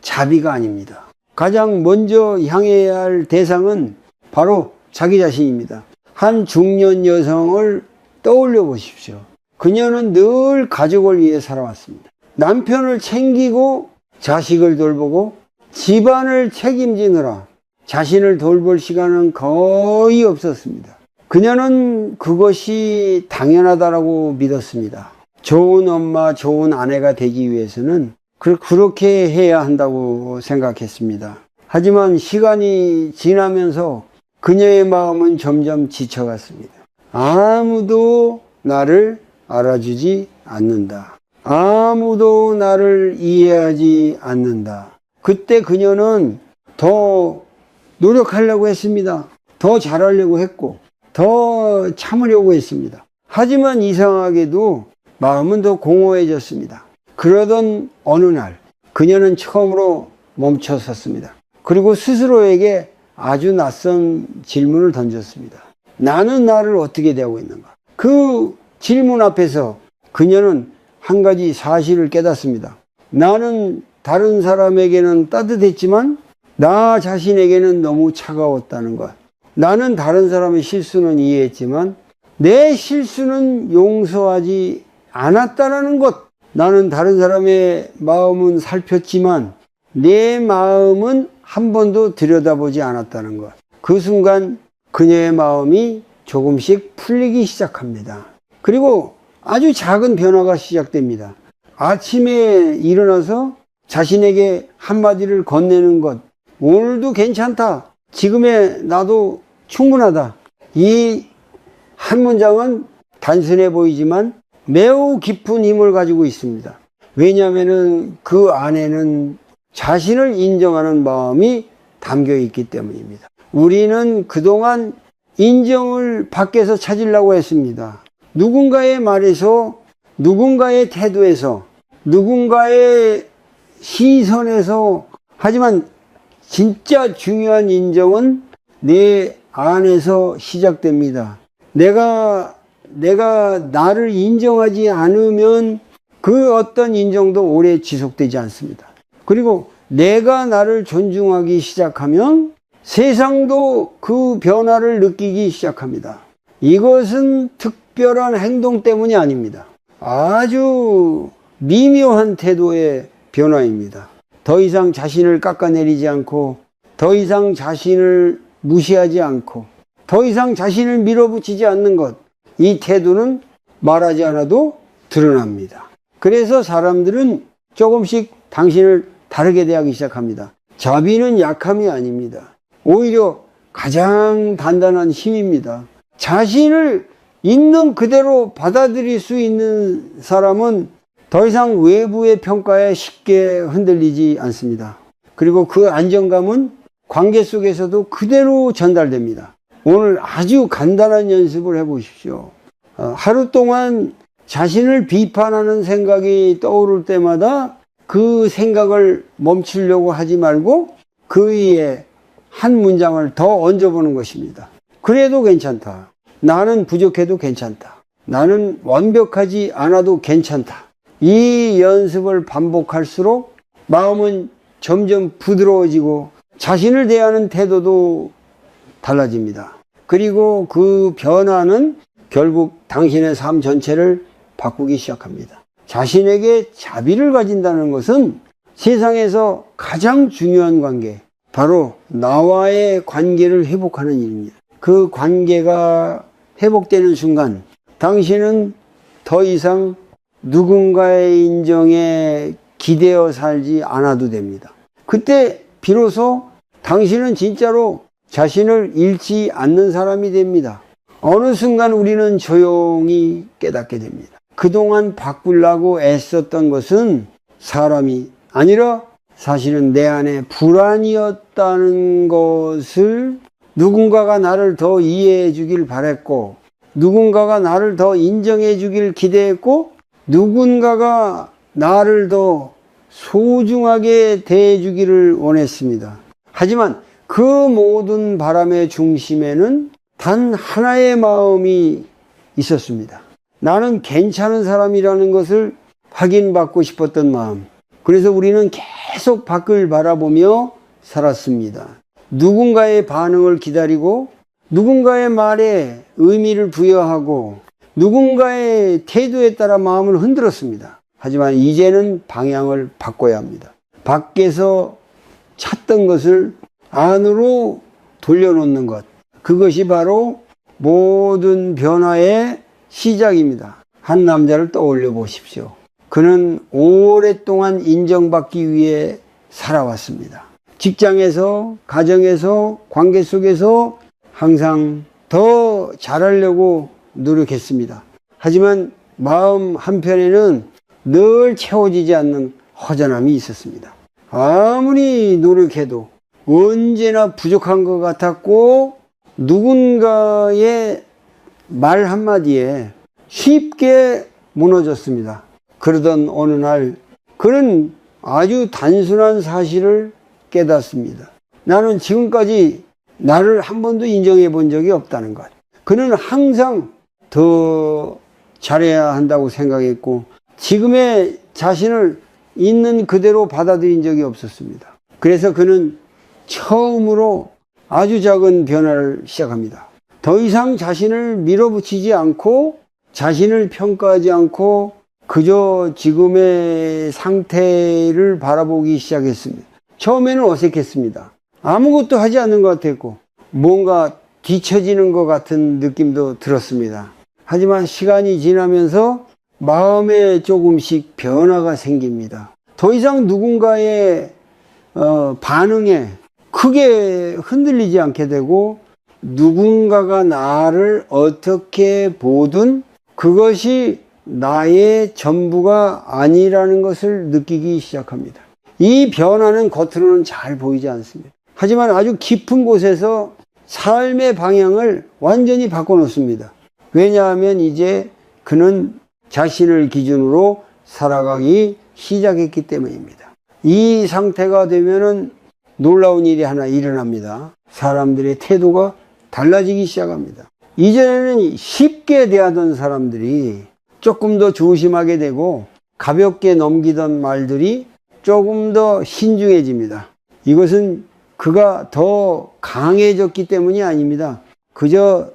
자비가 아닙니다. 가장 먼저 향해야 할 대상은 바로 자기 자신입니다. 한 중년 여성을 떠올려 보십시오. 그녀는 늘 가족을 위해 살아왔습니다. 남편을 챙기고 자식을 돌보고 집안을 책임지느라 자신을 돌볼 시간은 거의 없었습니다. 그녀는 그것이 당연하다라고 믿었습니다. 좋은 엄마, 좋은 아내가 되기 위해서는 그렇게 해야 한다고 생각했습니다. 하지만 시간이 지나면서 그녀의 마음은 점점 지쳐갔습니다. 아무도 나를 알아주지 않는다. 아무도 나를 이해하지 않는다. 그때 그녀는 더 노력하려고 했습니다. 더 잘하려고 했고 더 참으려고 했습니다. 하지만 이상하게도 마음은 더 공허해졌습니다. 그러던 어느 날 그녀는 처음으로 멈춰섰습니다. 그리고 스스로에게 아주 낯선 질문을 던졌습니다. 나는 나를 어떻게 대하고 있는가? 그 질문 앞에서 그녀는 한 가지 사실을 깨닫습니다. 나는 다른 사람에게는 따뜻했지만 나 자신에게는 너무 차가웠다는 것. 나는 다른 사람의 실수는 이해했지만 내 실수는 용서하지 않았다는 것. 나는 다른 사람의 마음은 살폈지만 내 마음은 한 번도 들여다보지 않았다는 것. 그 순간 그녀의 마음이 조금씩 풀리기 시작합니다. 그리고 아주 작은 변화가 시작됩니다. 아침에 일어나서 자신에게 한마디를 건네는 것. 오늘도 괜찮다. 지금의 나도 충분하다. 이 한 문장은 단순해 보이지만 매우 깊은 힘을 가지고 있습니다. 왜냐하면은 그 안에는 자신을 인정하는 마음이 담겨 있기 때문입니다. 우리는 그동안 인정을 밖에서 찾으려고 했습니다. 누군가의 말에서, 누군가의 태도에서, 누군가의 시선에서. 하지만 진짜 중요한 인정은 내 안에서 시작됩니다. 내가 나를 인정하지 않으면 그 어떤 인정도 오래 지속되지 않습니다. 그리고 내가 나를 존중하기 시작하면 세상도 그 변화를 느끼기 시작합니다. 이것은 특별한 행동 때문이 아닙니다. 아주 미묘한 태도의 변화입니다. 더 이상 자신을 깎아내리지 않고, 더 이상 자신을 무시하지 않고, 더 이상 자신을 밀어붙이지 않는 것. 이 태도는 말하지 않아도 드러납니다. 그래서 사람들은 조금씩 당신을 다르게 대하기 시작합니다. 자비는 약함이 아닙니다. 오히려 가장 단단한 힘입니다. 자신을 있는 그대로 받아들일 수 있는 사람은 더 이상 외부의 평가에 쉽게 흔들리지 않습니다. 그리고 그 안정감은 관계 속에서도 그대로 전달됩니다. 오늘 아주 간단한 연습을 해보십시오. 하루 동안 자신을 비판하는 생각이 떠오를 때마다 그 생각을 멈추려고 하지 말고 그 위에 한 문장을 더 얹어보는 것입니다. 그래도 괜찮다. 나는 부족해도 괜찮다. 나는 완벽하지 않아도 괜찮다. 이 연습을 반복할수록 마음은 점점 부드러워지고 자신을 대하는 태도도 달라집니다. 그리고 그 변화는 결국 당신의 삶 전체를 바꾸기 시작합니다. 자신에게 자비를 가진다는 것은 세상에서 가장 중요한 관계, 바로 나와의 관계를 회복하는 일입니다. 그 관계가 회복되는 순간 당신은 더 이상 누군가의 인정에 기대어 살지 않아도 됩니다. 그때 비로소 당신은 진짜로 자신을 잃지 않는 사람이 됩니다. 어느 순간 우리는 조용히 깨닫게 됩니다. 그동안 바꾸려고 애썼던 것은 사람이 아니라 사실은 내 안에 불안이었다는 것을, 누군가가 나를 더 이해해 주길 바랬고, 누군가가 나를 더 인정해 주길 기대했고, 누군가가 나를 더 소중하게 대해 주기를 원했습니다. 하지만 그 모든 바람의 중심에는 단 하나의 마음이 있었습니다. 나는 괜찮은 사람이라는 것을 확인받고 싶었던 마음. 그래서 우리는 계속 밖을 바라보며 살았습니다. 누군가의 반응을 기다리고, 누군가의 말에 의미를 부여하고, 누군가의 태도에 따라 마음을 흔들었습니다. 하지만 이제는 방향을 바꿔야 합니다. 밖에서 찾던 것을 안으로 돌려놓는 것. 그것이 바로 모든 변화의 시작입니다. 한 남자를 떠올려 보십시오. 그는 오랫동안 인정받기 위해 살아왔습니다. 직장에서, 가정에서, 관계 속에서 항상 더 잘하려고 노력했습니다. 하지만 마음 한편에는 늘 채워지지 않는 허전함이 있었습니다. 아무리 노력해도 언제나 부족한 것 같았고, 누군가의 말 한마디에 쉽게 무너졌습니다. 그러던 어느 날 그는 아주 단순한 사실을 깨닫습니다. 나는 지금까지 나를 한 번도 인정해 본 적이 없다는 것. 그는 항상 더 잘해야 한다고 생각했고, 지금의 자신을 있는 그대로 받아들인 적이 없었습니다. 그래서 그는 처음으로 아주 작은 변화를 시작합니다. 더 이상 자신을 밀어붙이지 않고, 자신을 평가하지 않고, 그저 지금의 상태를 바라보기 시작했습니다. 처음에는 어색했습니다. 아무것도 하지 않는 것 같았고, 뭔가 뒤처지는 것 같은 느낌도 들었습니다. 하지만 시간이 지나면서 마음에 조금씩 변화가 생깁니다. 더 이상 누군가의 반응에 크게 흔들리지 않게 되고, 누군가가 나를 어떻게 보든 그것이 나의 전부가 아니라는 것을 느끼기 시작합니다. 이 변화는 겉으로는 잘 보이지 않습니다. 하지만 아주 깊은 곳에서 삶의 방향을 완전히 바꿔놓습니다. 왜냐하면 이제 그는 자신을 기준으로 살아가기 시작했기 때문입니다. 이 상태가 되면은 놀라운 일이 하나 일어납니다. 사람들의 태도가 달라지기 시작합니다. 이전에는 쉽게 대하던 사람들이 조금 더 조심하게 되고 가볍게 넘기던 말들이 조금 더 신중해집니다. 이것은 그가 더 강해졌기 때문이 아닙니다. 그저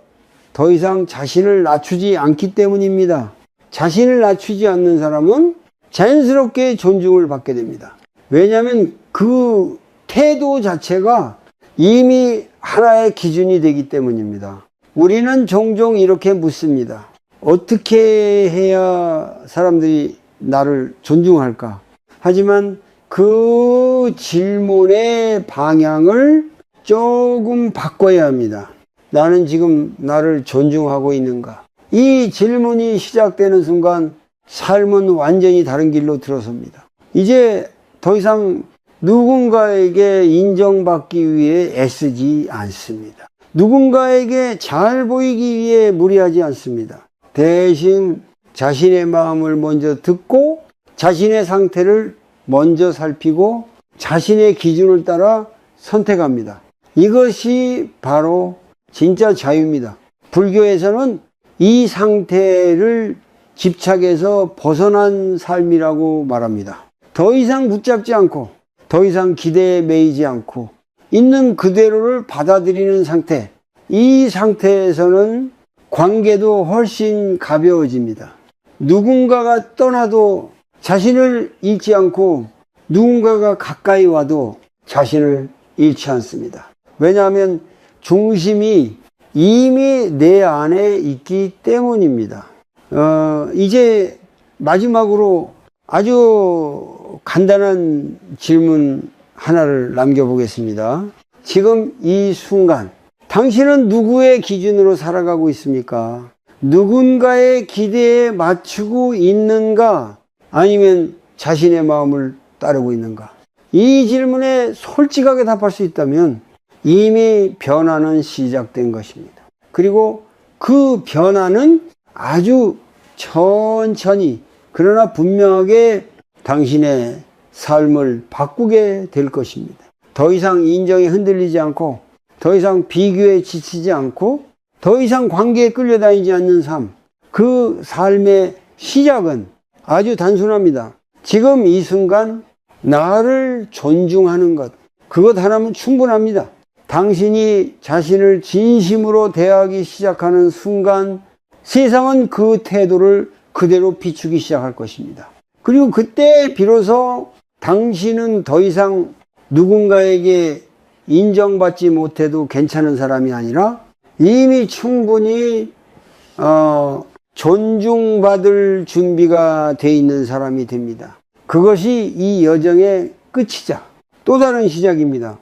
더 이상 자신을 낮추지 않기 때문입니다. 자신을 낮추지 않는 사람은 자연스럽게 존중을 받게 됩니다. 왜냐하면 그 태도 자체가 이미 하나의 기준이 되기 때문입니다. 우리는 종종 이렇게 묻습니다. 어떻게 해야 사람들이 나를 존중할까? 하지만 그 질문의 방향을 조금 바꿔야 합니다. 나는 지금 나를 존중하고 있는가? 이 질문이 시작되는 순간 삶은 완전히 다른 길로 들어섭니다. 이제 더 이상 누군가에게 인정받기 위해 애쓰지 않습니다. 누군가에게 잘 보이기 위해 무리하지 않습니다. 대신 자신의 마음을 먼저 듣고 자신의 상태를 먼저 살피고 자신의 기준을 따라 선택합니다. 이것이 바로 진짜 자유입니다. 불교에서는 이 상태를 집착해서 벗어난 삶이라고 말합니다. 더 이상 붙잡지 않고 더 이상 기대에 매이지 않고 있는 그대로를 받아들이는 상태. 이 상태에서는 관계도 훨씬 가벼워집니다. 누군가가 떠나도 자신을 잃지 않고 누군가가 가까이 와도 자신을 잃지 않습니다. 왜냐하면 중심이 이미 내 안에 있기 때문입니다. 이제 마지막으로 아주 간단한 질문 하나를 남겨보겠습니다. 지금 이 순간 당신은 누구의 기준으로 살아가고 있습니까? 누군가의 기대에 맞추고 있는가? 아니면 자신의 마음을 따르고 있는가? 이 질문에 솔직하게 답할 수 있다면 이미 변화는 시작된 것입니다. 그리고 그 변화는 아주 천천히 그러나 분명하게 당신의 삶을 바꾸게 될 것입니다. 더 이상 인정에 흔들리지 않고 더 이상 비교에 지치지 않고 더 이상 관계에 끌려다니지 않는 삶. 그 삶의 시작은 아주 단순합니다. 지금 이 순간 나를 존중하는 것. 그것 하나면 충분합니다. 당신이 자신을 진심으로 대하기 시작하는 순간 세상은 그 태도를 그대로 비추기 시작할 것입니다. 그리고 그때 비로소 당신은 더 이상 누군가에게 인정받지 못해도 괜찮은 사람이 아니라 이미 충분히 존중받을 준비가 돼 있는 사람이 됩니다. 그것이 이 여정의 끝이자 또 다른 시작입니다.